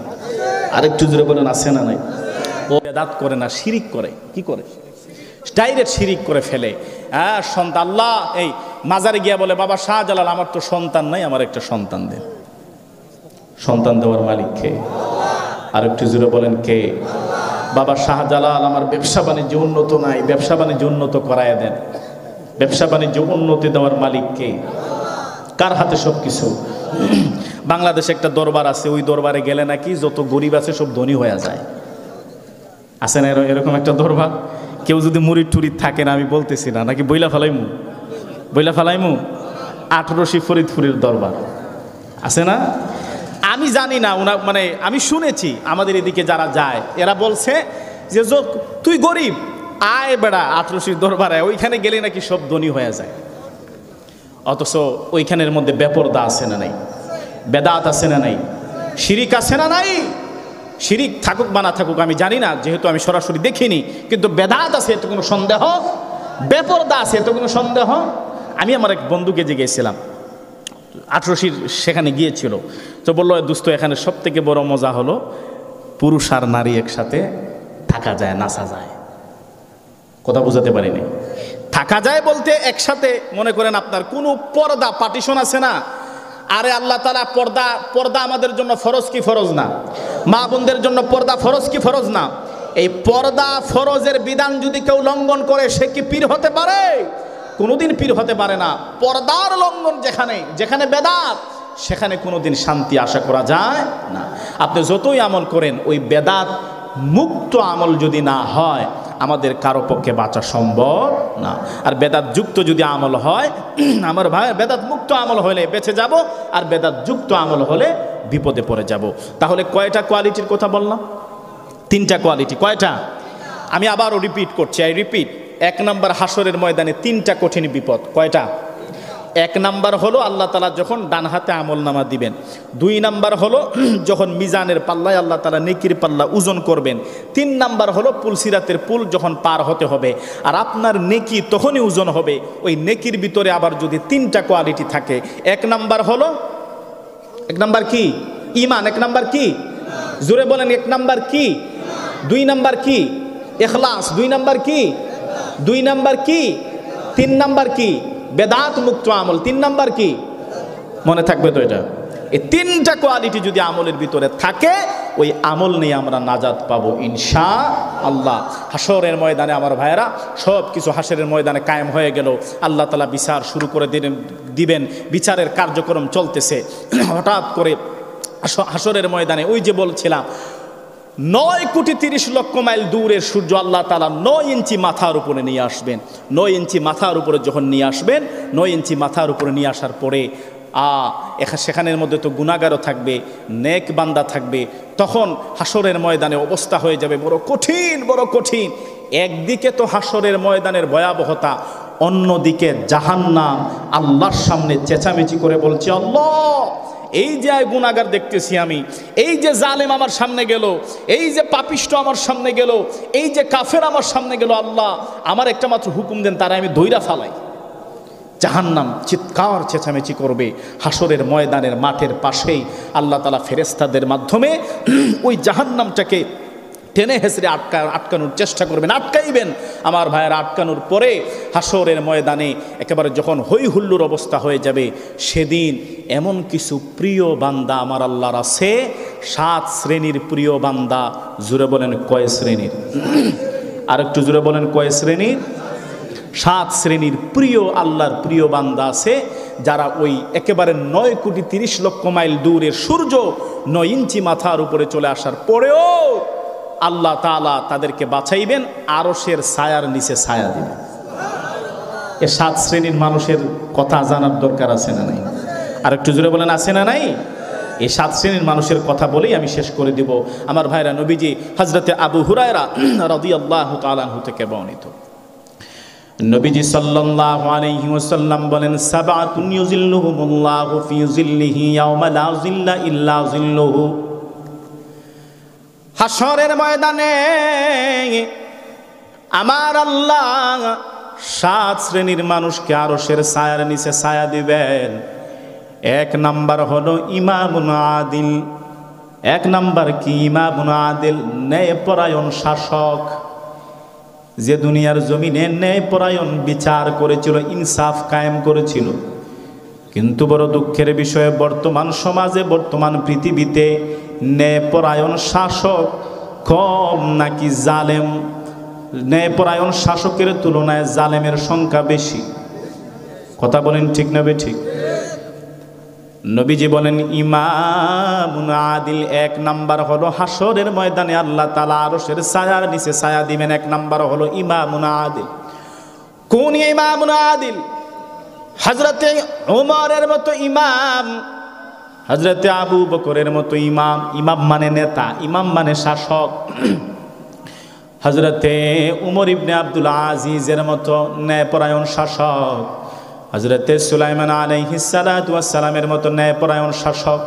আরেকটু জোরে বলেন, আছে না নাই? ও বেদাত করে না, শিরিক করে। কি করে? ডাইরেক্ট শিরিক করে ফেলে। হ্যাঁ, সন্তান আল্লাহ এই মাজারে গিয়া বলে, বাবা শাহজালাল আমার তো সন্তান নাই, আমার একটা সন্তান দেন। সন্তান দেওয়ার মালিক কে? আর একটু জোরে বলেন, কে? বাবা শাহজালাল আমার ব্যবসা বাণিজ্য উন্নত নাই, ব্যবসা বাণিজ্য উন্নত করায় দেন। ব্যবসা বাণিজ্য উন্নতি দেওয়ার মালিক কে? কার হাতে সব কিছু? বাংলাদেশে একটা দরবার আছে, ওই দরবারে গেলে নাকি যত গরিব আছে সব ধনী হয়ে যায়। আছে না এরকম একটা দরবার? কেউ যদি মুড়ি টুরি থাকে না, আমি বলতেছি না, নাকি বইলা ফালাইমু 18 ফরিদপুরের দরবার আছে না? আমি জানি না, মানে আমি শুনেছি আমাদের এদিকে যারা যায় এরা বলছে যে তুই গরিব, আয় বেড়া 18 দরবারে, ওইখানে গেলে নাকি সব ধনী হয়ে যায়। অথচ ওইখানের মধ্যে বেপরদা আছে না নাই? বেদাত আছে না নাই? শিরিক আছে না নাই? শিরিক থাকুক বা না থাকুক আমি জানি না, যেহেতু আমি সরাসরি দেখিনি, কিন্তু বেদাত আছে এতে কোনো সন্দেহ, বেপরদা আছে এতে কোনো সন্দেহ। আমি আমার এক বন্ধুকে জিজ্ঞেসছিলাম, 18 সেখানে গিয়েছিল, তো বললো দোস্ত এখানে সব থেকে বড় মজা হলো পুরুষ আর নারী একসাথে থাকা যায়, নাচা যায়। কথা বুঝাতে পারিনি। থাকা যায় বলতে একসাথে, মনে করেন আপনার কোনো পর্দা পার্টিশন আছে না, আরে আল্লাহ তাআলা পর্দা আমাদের জন্য ফরজ কি ফরজ না? মা বোনদের জন্য পর্দা ফরজ কি ফরজ না? এই পর্দা ফরজের বিধান যদি কেউ লঙ্ঘন করে সে কি পীর হতে পারে? কোনোদিন পীর হতে পারে না। পর্দার লঙ্ঘন যেখানে বেদাত, সেখানে কোনোদিন শান্তি আশা করা যায় না। আপনি যতই আমল করেন, ওই বেদাত মুক্ত আমল যদি না হয় আমাদের কারো পক্ষে বাঁচা সম্ভব না। আর বেদাত যুক্ত যদি আমল হয়, আমার ভাই, বেদাত মুক্ত আমল হলে বেঁচে যাব, আর বেদাত যুক্ত আমল হলে বিপদে পড়ে যাব। তাহলে কয়টা কোয়ালিটির কথা বললাম? 3টা কোয়ালিটি। কয়টা? আমি আবারও রিপিট করছি, আই রিপিট। 1 নম্বর, হাসরের ময়দানে 3টা কঠিন বিপদ। কয়টা? 1 নাম্বার হলো আল্লাহ তাআলা যখন ডান হাতে আমল নামা দিবেন। 2 নাম্বার হলো যখন মিজানের পাল্লায় আল্লাহ তাআলা নেকির পাল্লা ওজন করবেন। 3 নাম্বার হলো পুলসিরাতের পুল যখন পার হতে হবে, আর আপনার নেকি তখনই ওজন হবে। ওই নেকির ভিতরে আবার যদি 3টা কোয়ালিটি থাকে, 1 নাম্বার হলো, 1 নাম্বার কি? ঈমান। 1 নাম্বার কি? জোরে বলেন, 1 নাম্বার কি? 2 নাম্বার কি? ইখলাস। 2 নাম্বার কি? 2 নাম্বার কি? 3 নাম্বার কি? বেদাত মুক্ত আমল। 3 নাম্বার কি? মনে থাকবে তো এটা? এই 3টা কোয়ালিটি যদি আমলের ভিতরে থাকে, ওই আমল নিয়ে আমরা নাজাত পাবো ইনশাআল্লাহ। হাসরের ময়দানে আমার ভাইয়েরা সব কিছু হাসরের ময়দানে কায়েম হয়ে গেল, আল্লাহ তাআলা বিচার শুরু করে দিবেন। বিচারের কার্যক্রম চলতেছে, হঠাৎ করে হাসরের ময়দানে ওই যে বলছিলাম 9,30,00,000 মাইল দূরের সূর্য আল্লাহ তাআলা 9 ইঞ্চি মাথার উপরে নিয়ে আসবেন। 9 ইঞ্চি মাথার উপরে যখন নিয়ে আসবেন, 9 ইঞ্চি মাথার উপরে নিয়ে আসার পরে সেখানের মধ্যে তো গুনাহগারও থাকবে, নেক বান্দা থাকবে। তখন হাসরের ময়দানে অবস্থা হয়ে যাবে বড় কঠিন, বড় কঠিন। একদিকে তো হাসরের ময়দানের ভয়াবহতা, অন্যদিকে জাহান্নাম আল্লাহর সামনে চেঁচামেচি করে বলছে, আল্লাহ, এই যে গুনাহগার দেখতেছি আমি, এই যে জালেম আমার সামনে গেল, এই যে পাপিষ্ট আমার সামনে গেল, এই যে কাফের আমার সামনে গেল, আল্লাহ আমার একটা মাত্র হুকুম দেন, তারা আমি দইরা ফালাই। জাহান্নাম চিৎকার চেঁচামেচি করবে। হাসরের ময়দানের মাঠের পাশেই আল্লাহ তাআলা ফেরেশতাদের মাধ্যমে ওই জাহান্নামটাকে টেনে হেসড়ে আটকানোর চেষ্টা করবেন, আটকাইবেন। আমার ভাইয়ের আটকানোর পরে হাসরের ময়দানে একেবারে যখন হই হুল্লোড় অবস্থা হয়ে যাবে, সেদিন এমন কিছু প্রিয় বান্দা আমার আল্লাহর আছে, 7 শ্রেণীর প্রিয় বান্দা। জুড়ে বলেন কয় শ্রেণীর? আর একটু জুড়ে বলেন কয় শ্রেণীর? 7 শ্রেণীর প্রিয় আল্লাহর প্রিয় বান্দা আছে, যারা ওই একেবারে 9,30,00,000 মাইল দূরের সূর্য 9 ইঞ্চি মাথার উপরে চলে আসার পরেও আল্লাহ তাআলা তাদেরকে বাঁচাইবেন, আরশের ছায়ার নিচে ছায়া দিবেন। এ 7 শ্রেণীর মানুষের কথা জানার দরকার আছে না নাই? আর একটু জোরে বলেন আছে না নাই? এই 7 শ্রেণীর মানুষের কথা বলেই আমি শেষ করে দিব। আমার ভাইরা, নবীজি হযরতে আবু হুরায়রা রাদিয়াল্লাহু তাআলা আনহু থেকে বর্ণিত, নবীজি সাল্লাল্লাহু আলাইহি ওয়াসাল্লাম বলেন, সাবআতুন ইউজিল্লুহুমুল্লাহু ফি জিল্লিহি ইয়াওমা লা জিল্লা ইল্লা জিল্লুহু। হাসরের ময়দানে আমার আল্লাহ 7 শ্রেণীর মানুষকে আরশের ছায়ার নিচে ছায়া দিবেন। 1 নাম্বার হলো ইমামুন আদিল। 1 নাম্বার কি? ইমামুন আদিল, ন্যায়পরায়ণ শাসক, যে দুনিয়ার জমিনে ন্যায়পরায়ণ বিচার করেছিল, ইনসাফ কায়েম করেছিল। কিন্তু বড় দুঃখের বিষয়, বর্তমান সমাজে, বর্তমান পৃথিবীতে ন্যায়পরায়ণ শাসক কম নাকি জালেম? ন্যায়পরায়ণ শাসকের তুলনায় জালেমের সংখ্যা বেশি। কথা বলেন ঠিক না বেঠিক? নবীজি বলেন ইমামুন আদিল। 1 নাম্বার হলো হাসরের ময়দানে আল্লাহ তাআলা আরশের ছায়ার নিচে ছায়া দিবেন। 1 নাম্বার হলো ইমামুন আদিল। কোন ইমামুন আদিল? হযরতে ওমরের মতো ইমাম, হযরতে আবু বকরের মতো ইমাম। ইমাম মানে নেতা, ইমাম মানে শাসক। হযরতে উমর ইবনে আব্দুল আজিজের মতো ন্যায়পরায়ণ শাসক। হযরতে সুলাইমান আলাইহিস সালাতু ওয়াস সালামের মতো ন্যায়পরায়ণ শাসক।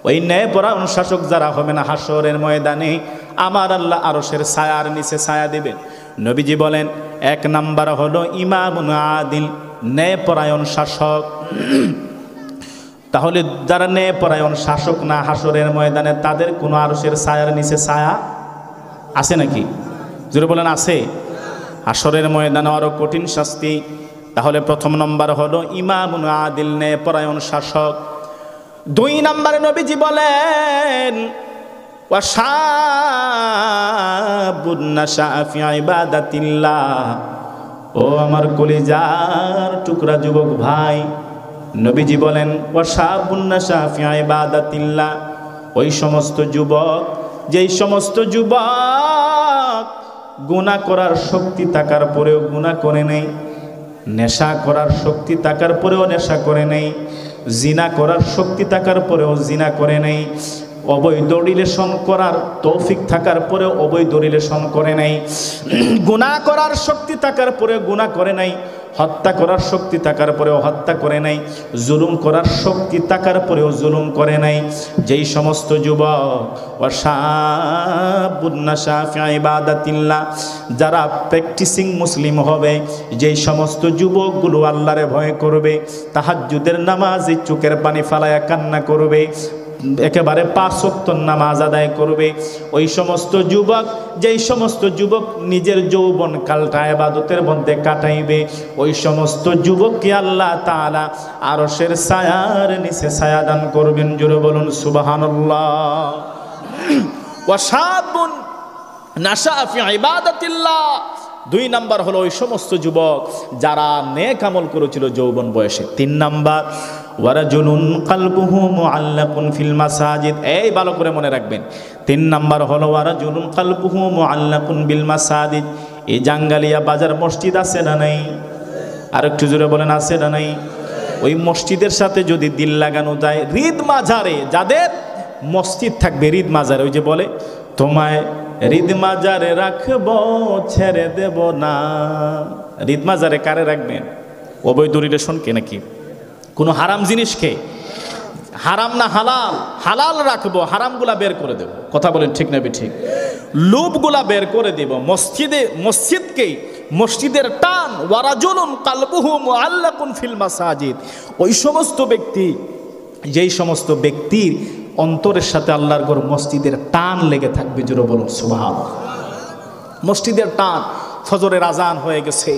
ওই ন্যায়পরায়ণ শাসক যারা হবে না, হাসরের ময়দানে আমার আল্লাহ আরশের ছায়ার নিচে ছায়া দিবেন। নবীজি বলেন 1 নাম্বার হলো ইমামুন আদিল, ন্যায়পরায়ণ শাসক। তাহলে যারা ন্যায়পরায়ণ শাসক না, হাসরের ময়দানে তাদের কোনো আরশের ছায়ার নিচে ছায়া আছে নাকি? জোরে বলেন আছে? হাসরের ময়দানে আরো কঠিন শাস্তি। তাহলে 1 নম্বর হলো ইমামুন আদিল, ন্যায়পরায়ণ শাসক। 2 নম্বরে নবীজি বলেন ওয়াশাবুন নাশা ফি ইবাদাতিল্লাহ, ও আমার কলিজার টুকরা যুবক ভাই, নবীজি বলেন ওয়াশাবুন নাশা ফি ইবাদাতিল্লাহ, ওই সমস্ত যুবক, যেই সমস্ত যুবক গুনাহ করার শক্তি থাকার পরেও গুনাহ করে নেই, নেশা করার শক্তি থাকার পরেও নেশা করে নেই, জিনা করার শক্তি থাকার পরেও জিনা করে নেই, অবৈধ রিলেশন করার তৌফিক থাকার পরেও অবৈধ রিলেশন করে নাই, গুনাহ করার শক্তি থাকার পরেও গুনাহ করে নাই, হত্যা করার শক্তি থাকার পরেও হত্যা করে নাই, জুলুম করার শক্তি থাকার পরেও জুলুম করে নাই, যেই সমস্ত যুবক ওয়াশাবুন নাশা ফি ইবাদাতিল্লাহ, যারা প্র্যাকটিসিং মুসলিম হবে, যেই সমস্ত যুবকগুলো আল্লাহরে ভয় করবে, তাহাজ্জুদের নামাজে চোখের পানি ফালায়া কান্না করবে, একেবারে 5 ওয়াক্ত নামাজ আদায় করবে, ওই সমস্ত যুবক, যেই সমস্ত যুবক নিজের যৌবন কালটা ইবাদতের মধ্যে কাটাইবে, ওই সমস্ত যুবককে আল্লাহ তাআলা আরশের ছায়ার নিচে ছায়া দান করবেন। জোরে বলুন সুবহানাল্লাহ। ওয়াশাবুন নাশা ফি ইবাদাতিল্লাহ, 2 নাম্বার হলো ওই সমস্ত যুবক যারা নেক আমল করেছিল যৌবন বয়সে। 3 নাম্বার ওয়ারাজুলুন কলবুহু মুআল্লাকুন ফিল মাসাজিদ, এই ভালো করে মনে রাখবেন। 3 নাম্বার হলো ওয়ারাজুলুন কলবুহু মুআল্লাকুন বিল মাসাজিদ, এই জাঙ্গালিয়া বাজার মসজিদ আছে না নাই? আর একটু জোরে বলেন আছে না নাই? ওই মসজিদের সাথে যদি দিল লাগানো যায়, হৃদ মাজারে যাদের মসজিদ থাকবে, হৃদ মাজারে, ওই যে বলে তোমায় হৃদ মাজারে রাখবো ছেড়ে দেব না, হৃদ মাজারে কারে রাখবেন? অবৈধ রিলেশনকে নাকি কোনো হারাম জিনিসকে? হারাম না হালাল? হালাল রাখবো, হারামগুলা বের করে দেব। কথা বলেন ঠিক না ঠিক? লোভগুলা বের করে দেব। মসজিদকে, মসজিদের টান, ওয়ারাজুলুন কলবুহু মুআল্লাকুন ফিল মাসাজিদ, ওই সমস্ত ব্যক্তি, যেই সমস্ত ব্যক্তির অন্তরের সাথে আল্লাহর ঘর মসজিদের টান লেগে থাকবে। জোরে বলুন সুবহানাল্লাহ। মসজিদের টান, ফজরের আজান হয়ে গেছে,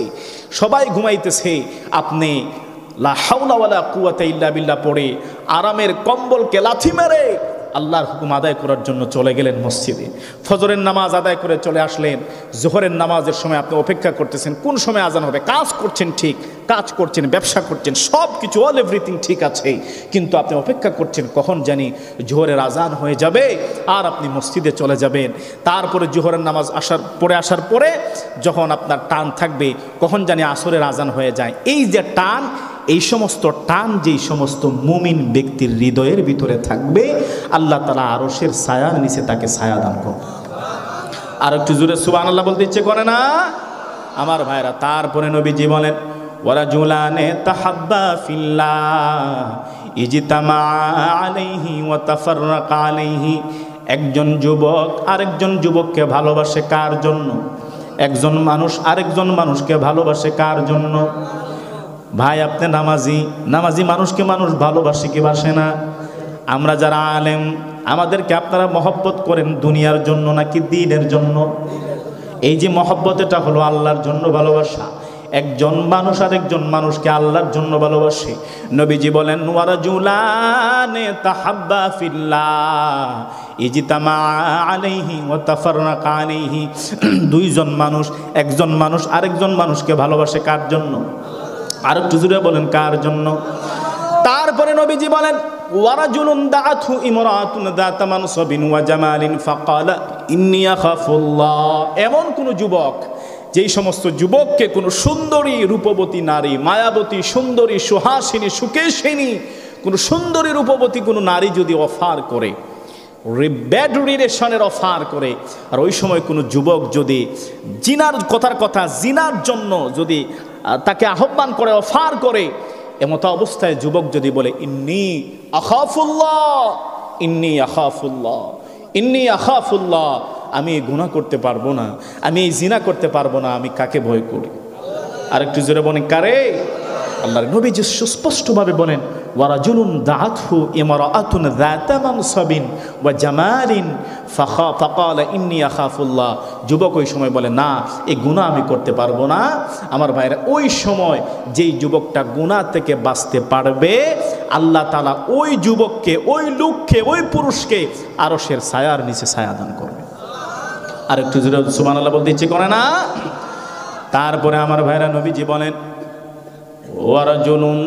সবাই ঘুমাইতেছে, আপনি লা হাওলা ওয়ালা কুওয়াতা ইল্লা বিল্লাহ পড়ে আরামের কম্বলকে লাথি মেরে আল্লাহর হুকুম আদায় করার জন্য চলে গেলেন মসজিদে। ফজরের নামাজ আদায় করে চলে আসলেন। জোহরের নামাজের সময় আপনি অপেক্ষা করতেছেন কোন সময় আজান হবে। কাজ করছেন, ঠিক কাজ করছেন, ব্যবসা করছেন, সব কিছু অল এভরিথিং ঠিক আছে, কিন্তু আপনি অপেক্ষা করছেন কখন জানি জোহরের আজান হয়ে যাবে আর আপনি মসজিদে চলে যাবেন। তারপরে জোহরের নামাজ আসার পরে যখন আপনার টান থাকবে কখন জানি আসরের আজান হয়ে যায়। এই যে টান, এই সমস্ত টান যেই সমস্ত মুমিন ব্যক্তির হৃদয়ের ভিতরে থাকবে, আল্লাহ তাআলা আরশের ছায়ার নিচে তাকে ছায়া দান করবে। আর একটু জোরে সুবহানাল্লাহ বলতে ইচ্ছে করে না আমার ভাইরা? তারপরে নবীজি বলেন ওয়ারাজুলানে তাহাব্বা ফিল্লাহ ইজতামা আলাইহি ওয়া তাফাররাকা আলাইহি, একজন যুবক আরেকজন যুবককে ভালোবাসে কার জন্য? একজন মানুষ আরেকজন মানুষকে ভালোবাসে কার জন্য? ভাই আপনি নামাজি মানুষকে মানুষ ভালোবাসে কি বাসে না? আমরা যারা আলেম, আমাদেরকে আপনারা মহব্বত করেন দুনিয়ার জন্য নাকি দ্বীনের জন্য? এই যে মহব্বত, এটা হলো আল্লাহর জন্য ভালোবাসা। একজন মানুষ আরেকজন মানুষকে আল্লাহর জন্য ভালোবাসে। নবীজি বলেন ওয়ারাজুলানে তাহাব্বা ফিল্লাহ ইজতামা আলাইহি ওয়া তাফাররাকা আলাইহি, দুইজন মানুষ, একজন মানুষ আরেকজন মানুষকে ভালোবাসে কার জন্য? আর একটু জোরে বলেন কার জন্য? তারপরে নবীজি বলেন ওয়ারাজুলুন দাআতহু ইমরাতুন যাতা মানসাবিন ওয়া জামালিন ফাকালা ইন্নী আখাফুল্লাহ, এমন কোন যুবক, যেই সমস্ত যুবককে কোনো সুন্দরী রূপবতী নারী, মায়াবতী সুন্দরী সুহাসিনী সুকেশিনী কোনো সুন্দরী রূপবতী কোনো নারী যদি অফার করে, ব্যাড রিলেশনের অফার করে, আর ওই সময় কোনো যুবক যদি জিনার কথা জিনার জন্য যদি তাকে আহ্বান করে, অফার করে, এমতো অবস্থায় যুবক যদি বলে ইন্নী আখাফুল্লাহ, ইন্নী আখাফুল্লাহ, ইন্নী আখাফুল্লাহ, আমি এই গুনাহ করতে পারবো না, আমি এই জিনা করতে পারবো না, আমি কাকে ভয় করি? আরেকটু জোরে বলেন কারে? আল্লাহর নবী যে সুস্পষ্টভাবে বলেন ওয়ারাজুলুন দাআতহু ইমরাআতুন যাতা মানসাবিন ওয়া জামালিন ফাকালা ইন্নী আখাফুল্লাহ। যুবক ওই সময় বলে না, এই গুনাহ আমি করতে পারবো না। আমার ভাইরা, ওই সময় যেই যুবকটা গুনাহ থেকে বাঁচতে পারবে, আল্লাহ তাআলা ওই যুবককে, ওই লোককে, ওই পুরুষকে আরশের ছায়ার নিচে ছায়া দান করবে। আর একটু জোরে সুবহানাল্লাহ বলতে ইচ্ছে করে না? তারপরে আমার ভাইরা নবীজি বলেন ওয়ারাজুলুন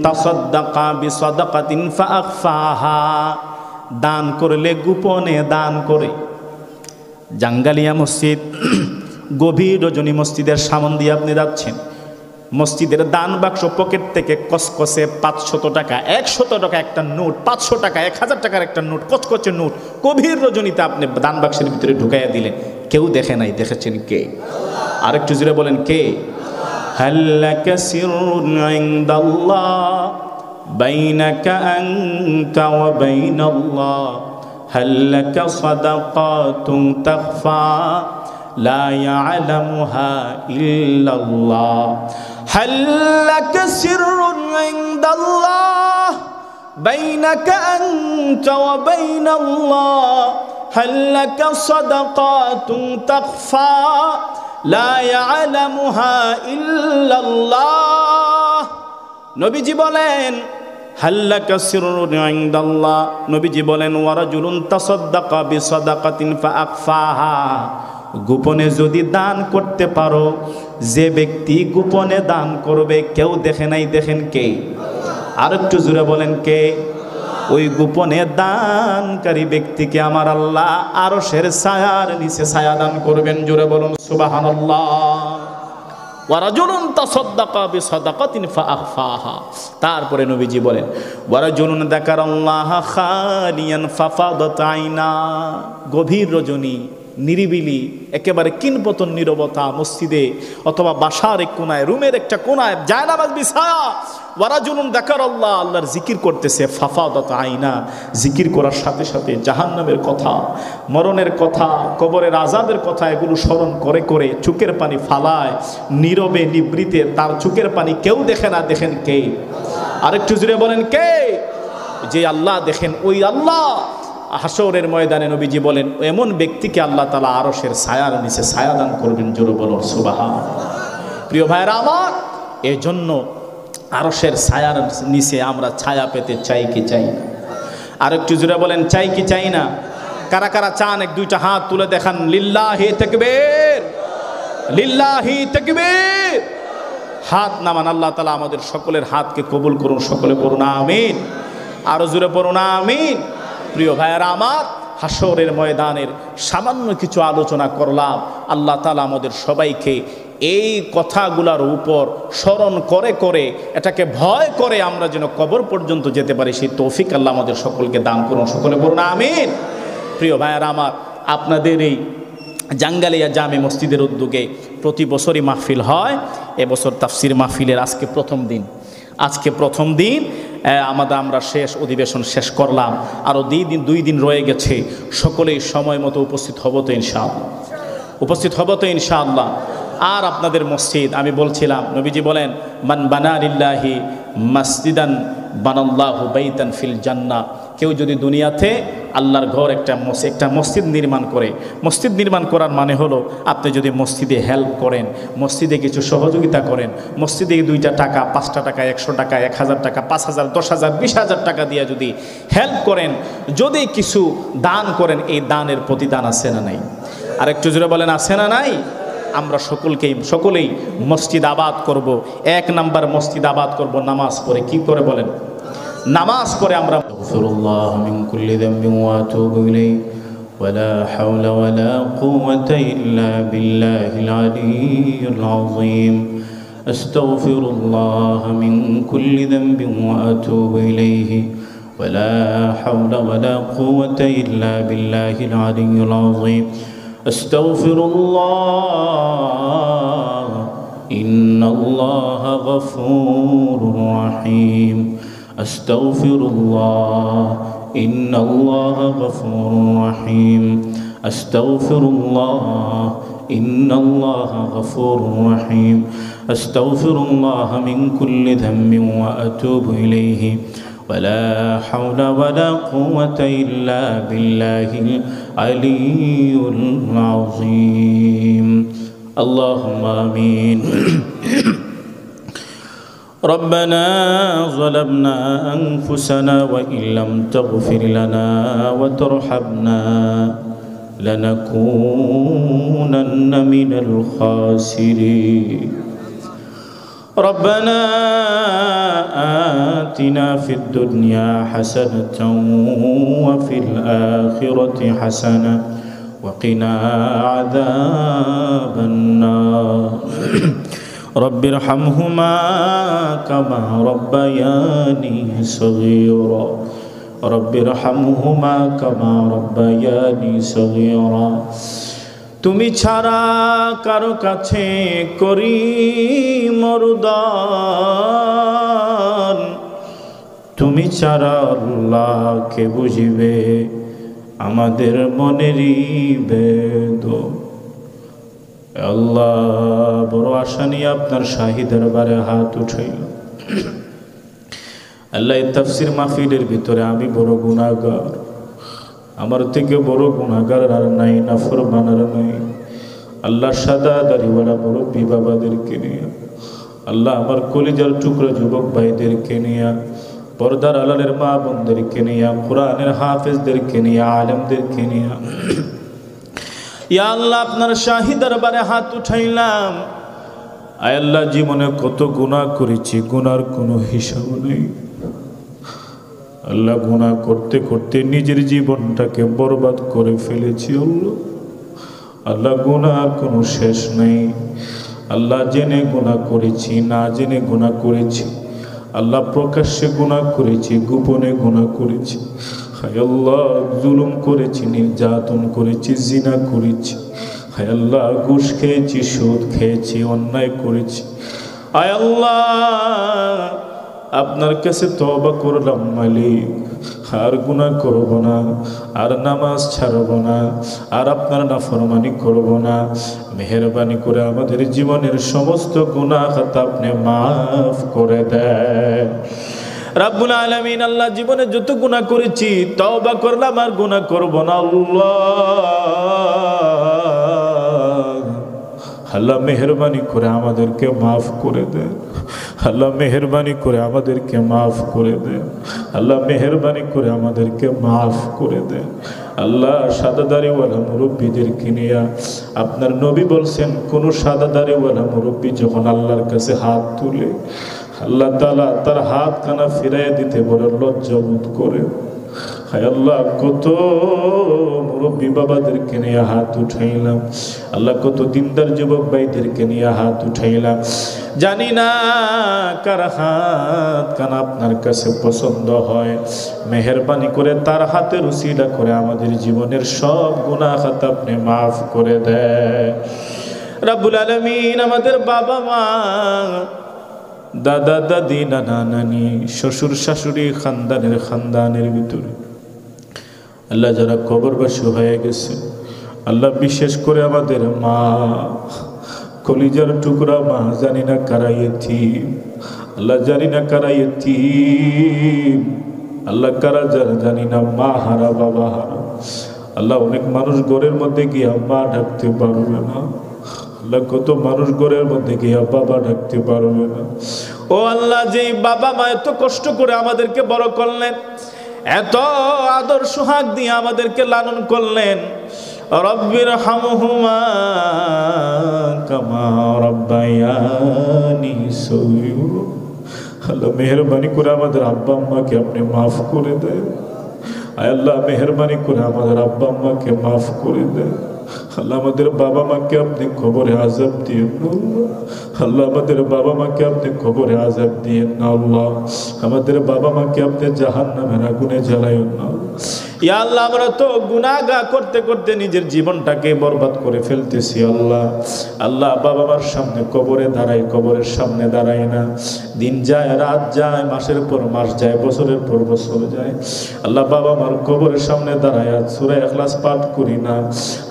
তাসাদ্দাকা বিসাদাকাতিন ফাআখফাহা, দান করলে গোপনে দান করে। জাঙ্গালিয়া মসজিদ, গভীর রজনী মসজিদের সামন দিয়ে আপনি যাচ্ছেন, মসজিদের দান বাক্স পকেট থেকে কসকসে 500 টাকা, 100 টাকা একটা নোট, 500 টাকা, 1000 টাকার একটা নোট, কচকচে নোট গভীর রজনীতে আপনি দান বাক্সের ভিতরে ঢুকাইয়া দিলেন। কেউ দেখে নাই, দেখেছেন কে? আরেকটু জোরে বলেন কে? হাল্লাকা সিররুন ইনদাল্লাহ বাইনাকা আনতা ওয়া বাইনাল্লাহ, হাল্লাকা সাদাকাতুন তাখফা লা ইয়ালামুহা ইল্লাল্লাহ, হাল্লাকা সিররুন ইনদাল্লাহ বাইনাকা আনতা ওয়া বাইনাল্লাহ, হাল্লাকা সাদাকাতুন তাখফা লা ইয়ালামুহা ইল্লাল্লাহ। নবীজি বলেন হাল্লাকা সিররুন ইনদাল্লাহ, নবীজি বলেন ওয়ারাজুলুন তাসাদ্দাকা বিসাদাকাতিন ফাআখফাহা, গোপনে যদি দান করতে পারো, যে ব্যক্তি গোপনে দান করবে কেউ দেখে নাই, দেখেন কে? আরেকটু জোরে বলেন কে? ওই গোপনে দানকারী ব্যক্তিকে আমার আল্লাহ আরশের ছায়ার নিচে ছায়া দান করবেন। জোরে বলুন সুবহানাল্লাহ। ওয়ারাজুলুন তাসাদ্দাকা বিসাদাকাতিন ফাআখফাহা। তারপরে নবীজি বলেন ওয়ারাজুলুন যাকারাল্লাহ খালিয়ান ফাফাদাত আইনা, গভীর রজনী, নিরিবিলি, একেবারে কিনপতন নীরবতা, মসজিদে অথবা বাসার এক কোনায়, রুমের একটা কোনায় জায়নামাজ বিছায়া ওয়ারাজুলুন যাকারাল্লাহ, আল্লাহর জিকির করতেছে, ফাফাদাত আইনা, জিকির করার সাথে সাথে জাহান্নামের কথা, মরণের কথা, কবরের আযাবের কথা এগুলো স্মরণ করে করে চোখের পানি ফালায়, নীরবে নিবৃতে, তার চোখের পানি কেউ দেখে না, দেখেন কে? আরেকটু জোরে বলেন কে? যে আল্লাহ দেখেন, ওই আল্লাহ হাসরের ময়দানে নবীজি বলেন এমন ব্যক্তিকে আল্লাহ তাআলা আরশের ছায়ার নিচে ছায়া দান করবেন। জোরে বলুন সুবহানাল্লাহ। প্রিয় ভাইরা আমার, এই জন্য আরশের ছায়ার নিচে আমরা ছায়া পেতে চাই কি চাই না? আর একটু জোরে বলেন চাই কি চাই না? কারা কারা চান এক দুইটা হাত তুলে দেখান। লিল্লাহি তাকবীর, লিল্লাহি তাকবীর। হাত নামান। আল্লাহ তাআলা আমাদের সকলের হাতকে কবুল করুন। সকলে পড়ুন আমিন। আরো জোরে পড়ুন আমিন। প্রিয় ভাইয়েরা আমার, হাসরের ময়দানের সামান্য কিছু আলোচনা করলাম। আল্লাহ তাআলা আমাদের সবাইকে এই কথাগুলোর উপর স্মরণ করে করে, এটাকে ভয় করে আমরা যেন কবর পর্যন্ত যেতে পারি, সেই তৌফিক আল্লাহ আমাদের সকলকে দান করুন। সকলে বলুন আমিন। প্রিয় ভাইয়েরা আমার, আপনাদের এই জাঙ্গালিয়া জামে মসজিদের উদ্যোগে প্রতি বছরই মাহফিল হয়। এবছর তাফসির মাহফিলের আজকে প্রথম দিন। আজকে প্রথম দিন আমরা শেষ অধিবেশন শেষ করলাম। আরও 2 দিন রয়ে গেছে। সকলেই সময় মতো উপস্থিত হব তো ইনশাআল্লাহ, উপস্থিত হব তো ইনশাআল্লাহ। আর আপনাদের মসজিদ, আমি বলছিলাম নবীজি বলেন মান বানা লিল্লাহি মাসজিদান বানাল্লাহু বাইতান ফিল জান্নাহ। কেউ যদি দুনিয়াতে আল্লাহর ঘর একটা মসজিদ নির্মাণ করে, মসজিদ নির্মাণ করার মানে হলো আপনি যদি মসজিদে হেল্প করেন, মসজিদে কিছু সহযোগিতা করেন, মসজিদে 2টা টাকা, 5টা টাকা, 100 টাকা, 1000 টাকা, 5000, 10,000, 20,000 টাকা দিয়ে যদি হেল্প করেন, যদি কিছু দান করেন, এই দানের প্রতিদান আছে না নাই? আর একটু জোরে বলেন আছে না নাই? আমরা সকলেই মসজিদ আবাদ করব। 1 নাম্বার মসজিদ আবাদ করব নামাজ পড়ে। কি করে বলেন? নামাজ পড়ে আমরা আস্তাগফিরুল্লাহ মিন কুল্লি যামবিন ওয়া আতুবু ইলাইহি ওয়ালা হাওলা ওয়ালা কুওয়াতা ইল্লা বিল্লাহিল আলিয়্যিল আযীম। আস্তাগফিরুল্লাহ মিন কুল্লি যামবিন ওয়া আতুবু ইলাইহি ওয়ালা হাওলা ওয়ালা কুওয়াতা ইল্লা বিল্লাহিল আলিয়্যিল আযীম। আস্তাগফিরুল্লাহ ইন্নাল্লাহা গফুরুর রহিম। আস্তাগফিরুল্লাহ ইন্নাল্লাহ গফুরুর রহিম আস্তাগফিরুল্লাহ ইন্নাল্লাহ গফুরুর রহিম আস্তাগফিরুল্লাহ মিন কুল্লি যামবিন ওয়া আতুবু ইলাইহি ولا حول ولا قوة إلا بالله العلي العظيم اللهم آمين ربنا ظلمنا أنفسنا وإن لم تغفر لنا وترحمنا لنكونن من الخاسرين ربنا آتنا في الدنيا حسنة وفي الآخرة حسنة وقنا عذاب النار رب ارحمهما كما ربياني صغيرا رب ارحمهما كما ربياني صغيرا তুমি ছাড়া কারো কাছে করি মরুদান তুমি ছাড়া আল্লাহ কে বুঝিবে আমাদের মনেরই বেদন আল্লাহ বড় আশা নিয়ে আপনার শাহী দরবারে হাত উঠাইল আল্লাহ এই তাফসীর মাহফিলের ভিতরে আমি বড় গুনাহগার আমার থেকে বড় গুনাহগার আর নাই নাফরমান আর নাই আল্লাহ সাদা দাড়িওয়ালা মুরব্বী বাবাদেরকে নিয়ে আল্লাহ আমার কলিজার টুকরা যুবক ভাইদেরকে নিয়ে পর্দার আড়ালের মা বোনদেরকে নিয়ে কোরআনের হাফেজদেরকে নিয়ে আলেমদেরকে নিয়ে ইয়া আল্লাহ আপনার শাহী দরবারে হাত উঠাইলাম আয় আল্লাহ জীবনে কত গুনাহ করেছি গুনার কোনো হিসাব নেই আল্লাহ গুনাহ করতে করতে নিজের জীবনটাকে বরবাদ করে ফেলেছি আল্লাহ গুনার কোনো শেষ নেই আল্লাহ জেনে গুনাহ করেছি না জেনে গুনাহ করেছি আল্লাহ প্রকাশ্যে গুনাহ করেছি গোপনে গুনাহ করেছি হায় আল্লাহ জুলুম করেছি নির্যাতন করেছি জিনা করেছি হায় আল্লাহ ঘুষ খেয়েছি সুদ খেয়েছি অন্যায় করেছি হায় আল্লাহ আপনার কাছে তওবা করলাম মালিক আর গুনাহ করব না আর নামাজ ছাড়ব না আর আপনার নাফরমানি করব না মেহেরবানি করে আমাদের জীবনের সমস্ত গুনাহ খাতা আপনি মাফ করে দেন রব্বুল আলামিন আল্লাহ জীবনে যত গুনাহ করেছি তওবা করলাম আর গুনাহ করব না আল্লাহ মেহেরবানি করে আমাদেরকে মাফ করে দেন আল্লাহ মেহেরবানি করে আমাদেরকে মাফ করে দেন আল্লাহ মেহেরবানি করে আমাদেরকে মাফ করে দেন আল্লাহ সাদা দাড়িওয়ালা মুরব্বীদেরকে নিয়ে আপনার নবী বলছেন কোন সাদা দাড়িওয়ালা মুরব্বী যখন আল্লাহর কাছে হাত তুলে আল্লাহ তাআলা তার হাত কানা ফিরাইয়া দিতে বলে লজ্জা বোধ করে হায় আল্লাহ কত মুরব্বী বাবাদেরকে নিয়ে হাত উঠাইলাম আল্লাহ কত দিনদার যুবক ভাইদেরকে নিয়ে হাত উঠাইলাম জানি না কার হাত কানা আপনার কাছে পছন্দ হয় মেহেরবানি করে তার হাতের উসিলা করে আমাদের জীবনের সব গুনাহ খাতা আপনি মাফ করে দেন রব্বুল আলামিন আমাদের বাবা মা দাদা দাদি নানা নানি শ্বশুর শাশুড়ি খানদানের ভিতরে আল্লাহ যারা কবরবাসী হয়ে গেছে আল্লাহ বিশেষ করে আমাদের মা কলিজার টুকরা মা জানি না কারা ইতিম আল্লাহ জানি না কারা ইতিম আল্লাহ কারা জানি না মা হারা বাবা হারা আল্লাহ অনেক মানুষ ঘরের মধ্যে গিয়ে মা ডাকতে পারবে না আল্লাহ কত মানুষ ঘরের মধ্যে গিয়ে বাবা ডাকতে পারবে না ও আল্লাহ যেই বাবা মা এত কষ্ট করে আমাদেরকে বড় করলেন এত আদর সোহাগ দিয়ে আমাদেরকে লালন করলেন রব্বির হামহুমা কামা রব্বায়ানি সগীরা আল্লাহ মেহেরবানি করে আমাদের আব্বা আম্মাকে আপনি মাফ করে দেন আয় আল্লাহ মেহেরবানি করে আমাদের আব্বা আম্মাকে মাফ করে দেন আল্লাহ আমাদের বাবা মাকে আপনি কবরে আযাব দিয়েন না আল্লাহ আমাদের বাবা মাকে আপনি কবরে আযাব দিয়েন না আল্লাহ আমাদের বাবা মাকে আপনি জাহান্নামের আগুনে জ্বালায়েন না ইয়া আল্লাহ আমরা তো গুনাহগার করতে করতে নিজের জীবনটাকে বরবাদ করে ফেলতেছি আল্লাহ। আল্লাহ বাবা মার সামনে কবরে দাঁড়াই, কবরের সামনে দাঁড়াই না, দিন যায় রাত যায়, মাসের পর মাস যায়, বছরের পর বছর যায়, আল্লাহ বাবা মার কবরের সামনে দাঁড়ায় সূরা ইখলাস পাঠ করি না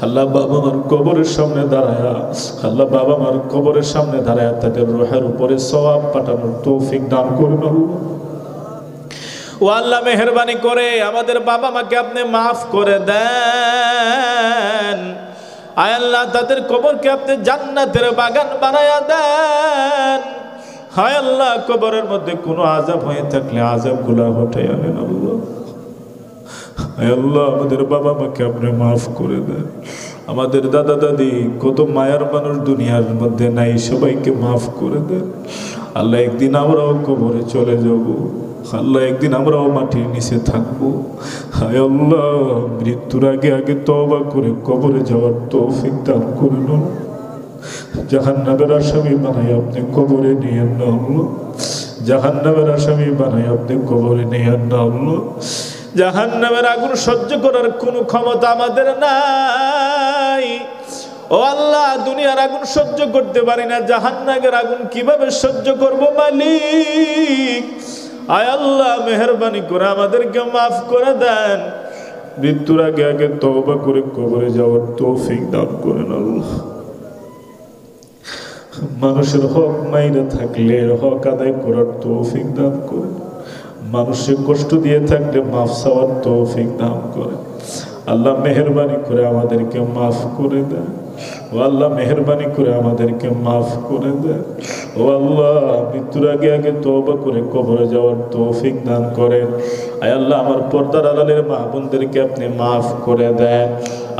আল্লাহ। বাবা মার কবরের সামনে দাঁড়ায় আল্লাহ, বাবা মার কবরের সামনে দাঁড়ায় তাদের রূহের উপরে সওয়াব পাঠানোর তৌফিক দান করুন আল্লাহ। ও আল্লাহ মেহেরবানি করে আমাদের বাবা মাকে আপনি মাফ করে দেন। আয় আল্লাহ তাদের কবরকে আপনি জান্নাতের বাগান বানায়া দেন। হায় আল্লাহ কবরের মধ্যে কোনো আযাব হয়ে থাকলে আযাবগুলো হটাই আনেন আল্লাহ। হায় আল্লাহ আমাদের বাবা মাকে আপনি মাফ করে দেন। আমাদের দাদা দাদি কত মায়ার মানুষ দুনিয়ার মধ্যে নাই, সবাইকে মাফ করে দেন আল্লাহ। একদিন আমরাও কবরে চলে যাব আল্লাহ, একদিন আমরাও মাটির নিচে থাকবো। হায় আল্লাহ মৃত্যুর আগে আগে তওবা করে কবরে যাওয়ার তৌফিক দান করুন। জাহান্নামের আসামি বানাই আপনি কবরে নিয়েন না আল্লাহ। জাহান্নামের আসামি বানাই আপনি কবরে নিয়েন না আল্লাহ। জাহান্নামের আগুন সহ্য করার কোনো ক্ষমতা আমাদের নাই। ও আল্লাহ দুনিয়ার আগুন সহ্য করতে পারি না, জাহান্নামের আগুন কিভাবে সহ্য করব মালিক? আয় আল্লাহ মেহেরবানি করে আমাদেরকে মাফ করে দেন। মৃত্যুর আগে আগে তওবা করে কবরে যাওয়ার তৌফিক দান করেন আল্লাহ। মানুষের হক মাইরা থাকলে হক আদায় করার তৌফিক দান করেন। মানুষের কষ্ট দিয়ে থাকলে মাফ চাওয়ার তৌফিক দান করেন আল্লাহ। মেহেরবানি করে আমাদেরকে মাফ করে দেন। ও আল্লাহ মেহেরবানি করে আমাদেরকে মাফ করে দেন। ও আল্লাহ মৃত্যুর আগে আগে তওবা করে কবরে যাওয়ার তৌফিক দান করেন। আয় আল্লাহ আমার পর্দার আড়ালের মা বোনদেরকে আপনি মাফ করে দেন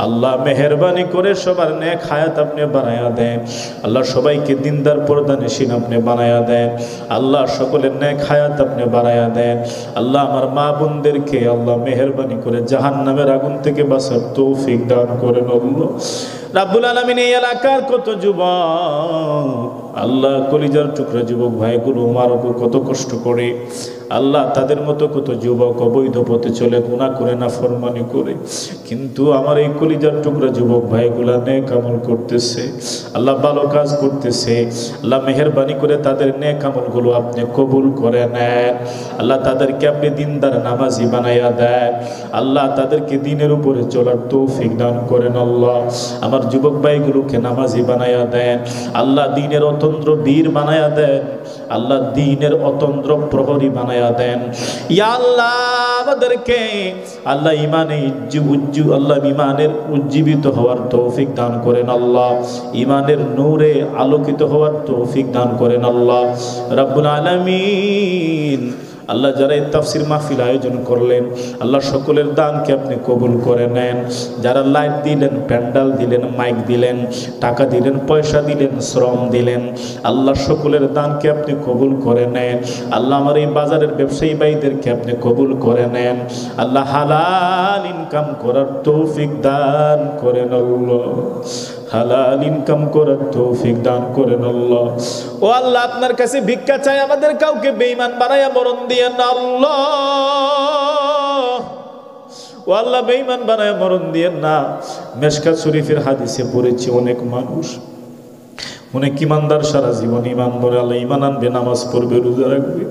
আল্লাহ। মেহেরবানি করে সবার নেক হায়াত আপনি বানায়া দেন আল্লাহ। সবাইকে দিনদার পর্দানশীল আপনি বানায়া দেন আল্লাহ। সকলের নেক হায়াত আপনি বানায়া দেন আল্লাহ। আমার মা বোনদেরকে আল্লাহ মেহেরবানি করে জাহান্নামের আগুন থেকে বাঁচার তৌফিক দান করেন আল্লাহ। রাব্বুল আলামিন এই এলাকার কত যুবক আল্লাহ কলিজার টুকরা যুবক ভাইগুলো মারকো কত কষ্ট করে আল্লাহ, তাদের মতো কত যুবক অবৈধ পথে চলে গুনাহ করে নাফরমানি করে, কিন্তু আমার এই কলিজার টুকরা যুবক ভাইগুলা নেক আমল করতেছে আল্লাহ, ভালো কাজ করতেছে আল্লাহ। মেহেরবানি করে তাদের নেক আমলগুলো আপনি কবুল করে নেন আল্লাহ। তাদেরকে আপনি দিনদার নামাজি বানাইয়া দেন আল্লাহ। তাদেরকে দিনের উপরে চলার তৌফিক দান করেন আল্লাহ। আমার যুবক ভাইগুলোকে নামাজি বানাইয়া দেন আল্লাহ। দিনের অতন্দ্র বীর বানাইয়া দেন আল্লাহ। দিনের অতন্দ্র প্রহরী বানাইয়া দেন ইয়া আল্লাহ। আমাদেরকে আল্লাহ ইমানে আল্লাহ ইমানের উজ্জীবিত হওয়ার তৌফিক দান করেন আল্লাহ। ইমানের নূরে আলোকিত হওয়ার তৌফিক দান করেন আল্লাহ রাব্বুল আলামিন। আল্লাহ যারা এই তাফসির মাহফিল আয়োজন করলেন আল্লাহ সকলের দানকে আপনি কবুল করে নেন। যারা লাইট দিলেন, প্যান্ডাল দিলেন, মাইক দিলেন, টাকা দিলেন, পয়সা দিলেন, শ্রম দিলেন আল্লাহ সকলের দানকে আপনি কবুল করে নেন আল্লাহ। আমার এই বাজারের ব্যবসায়ী ভাইদেরকে আপনি কবুল করে নেন আল্লাহ। হালাল ইনকাম করার তৌফিক দান করেন আল্লাহ। হালাল ইনকাম করার তৌফিক দান করেন আল্লাহ। ও আল্লাহ আপনার কাছে ভিক্ষা চাই, আমাদের কাউকে বেঈমান বানায়া মরণ দিয়েন না আল্লাহ। ও আল্লাহ বেঈমান বানায়া মরণ দিয়েন না। মেশকাত শরীফের হাদিসে পড়েছি অনেক মানুষ অনেক ইমানদার সারা জীবন ইমান ধরে আল্লাহ ইমান আনবে, নামাজ পড়বে, রোজা রাখবে,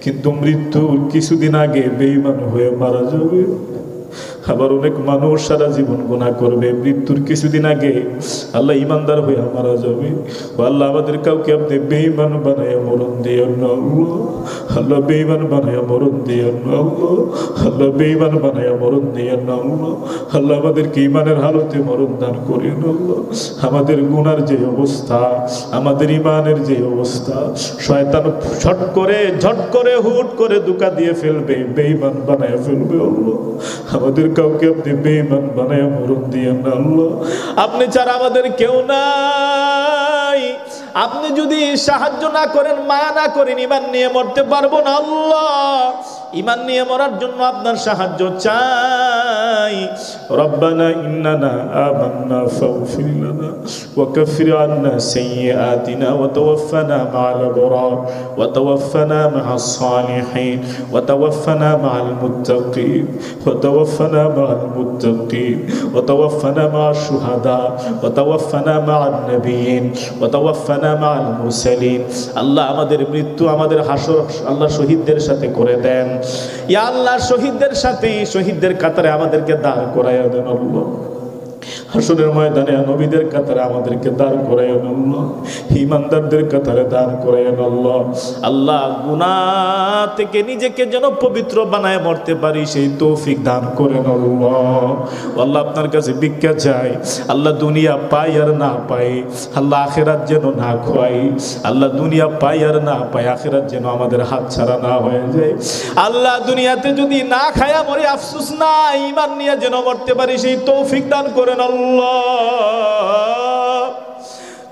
কিন্তু মৃত্যুর কিছুদিন আগে বেঈমান হয়ে মারা যাবে। আবার অনেক মানুষ সারা জীবন গুনাহ করবে, মৃত্যুর কিছুদিন আগে আল্লাহ ইমানদার হয়ে মারা যাবে। ও আল্লাহ আমাদের কাউকে আপনি বেঈমান বানায়া মরণ দিয়েন না আল্লাহ। আল্লাহ বেঈমান বানায়া মরণ দিয়েন না আল্লাহ। আল্লাহ বেঈমান বানায়া মরণ দিয়েন না আল্লাহ। আল্লাহ আমাদেরকে ইমানের হালতে মরণ দান করেন আল্লাহ। আমাদের গুনার যে অবস্থা, আমাদের ইমানের যে অবস্থা, শয়তান ঝট করে হুট করে ধোঁকা দিয়ে ফেলবে, বেঈমান বানায়া ফেলবে আল্লাহ। আমাদের কাউকে আপনি বেঈমান বানায়া মরণ দিয়েন না আল্লাহ। আপনি ছাড়া আমাদের কেউ নাই। আপনি যদি সাহায্য না করেন, মায়া না করেন, ইমান নিয়ে মরতে পারবো না আল্লাহ। ঈমান নিয়ে মরার জন্য আপনার সাহায্য চাই। রব্বানা ইন্নানা আমান্না ফাগফির লানা ওয়া কাফির আন্না সাইয়্যাতিনা ওয়া তাওয়াফফানা মা'আল আবরার ওয়া তাওয়াফফানা মা'আস সালিহিন ওয়া তাওয়াফফানা মা'আল মুত্তাকিন ওয়া তাওয়াফফানা মা'আল মুত্তাকিন ওয়া তাওয়াফফানা মা'আশ শুহাদা ওয়া তাওয়াফফানা মা'আন নাবিয়িন ওয়া তাওয়াফফানা মা'আল মুরসালিন। আল্লাহ আমাদের মৃত্যু আমাদের হাসর আল্লাহ শহীদদের সাথে করে দেন। ইয়া আল্লাহ শহীদদের সাথে শহীদদের কাতারে আমাদেরকে দাঁড় করাইয়া দেন আল্লাহ। হাসরের ময়দানে নবীদের কাতারে আমাদেরকে দাঁড় করাইয়া দেন আল্লাহ। ঈমানদারদের কাতারে দাঁড় করাইয়া দেন আল্লাহ। আল্লাহ গুনাহ থেকে নিজেকে যেন পবিত্র বানায় মরতে পারি সেই তৌফিক দান করেন আল্লাহ। আল্লাহ আপনার কাছে ভিক্ষা চাই আল্লাহ, দুনিয়া পাই আর না পাই আল্লাহ আখিরাত যেন না খোয়াই আল্লাহ, দুনিয়া পাই আর না পাই আখিরাত যেন আমাদের হাত ছাড়া না হয়ে যায় আল্লাহ। দুনিয়াতে যদি না খায়া মরি আফসোস না, ঈমান নিয়ে যেন মরতে পারি সেই তৌফিক দান করেন আল্লাহ।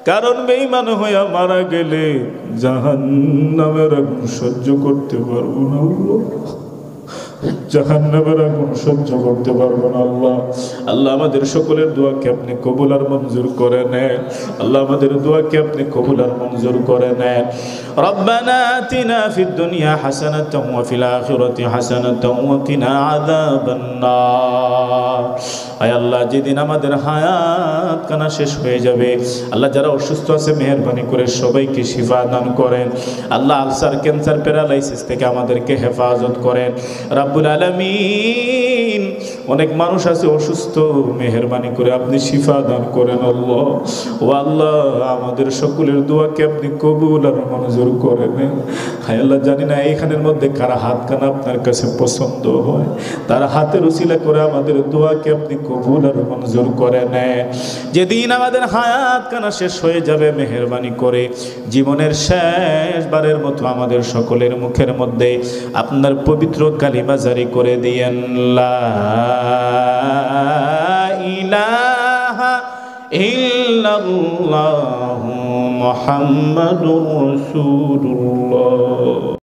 কারণ বেঈমান হইয়া মারা গেলে জাহান্নামের আগুন সহ্য করতে পারবো না আল্লাহ, জাহান্নামের আগুন সহ্য করতে পারবো না আল্লাহ। আল্লাহ আমাদের সকলের দোয়াকে আপনি কবুল আর মঞ্জুর করে নেন আল্লাহ, আমাদের দোয়াকে আপনি কবুল আর মঞ্জুর করে নেন। রব্বানা আতিনা ফিদ দুনিয়া হাসানাতাও ওয়া ফিল আখিরাতি হাসানাতাও ওয়া কিনা আযাবান নার। আয় আল্লাহ যেদিন আমাদের হায়াত কানা শেষ হয়ে যাবে আল্লাহ, যারা অসুস্থ আছে মেহেরবানি করে সবাইকে শিফা দান করেন আল্লাহ। আলসার ক্যান্সার প্যারালাইসিস থেকে আমাদেরকে হেফাজত করেন রাব্বুল আলামিন। অনেক মানুষ আছে অসুস্থ, মেহেরবানি করে আপনি শিফা দান করেন আল্লাহ। ও আল্লাহ আমাদের সকলের দোয়াকে আপনি কবুল আর মঞ্জুর করে নেন। হায় আল্লাহ জানি না এইখানের মধ্যে কারা হাত কানা আপনার কাছে পছন্দ হয়, তার হাতের উসিলা করে আমাদের দোয়াকে আপনি কবুল আর মঞ্জুর করে নেন। যেদিন আমাদের হায়াত কানা শেষ হয়ে যাবে মেহেরবানি করে জীবনের শেষবারের মতো আমাদের সকলের মুখের মধ্যে আপনার পবিত্র কালিমা জারি করে দিয়েন, লা ইলাহা ইল্লাল্লাহু মুহাম্মাদুর রাসূলুল্লাহ।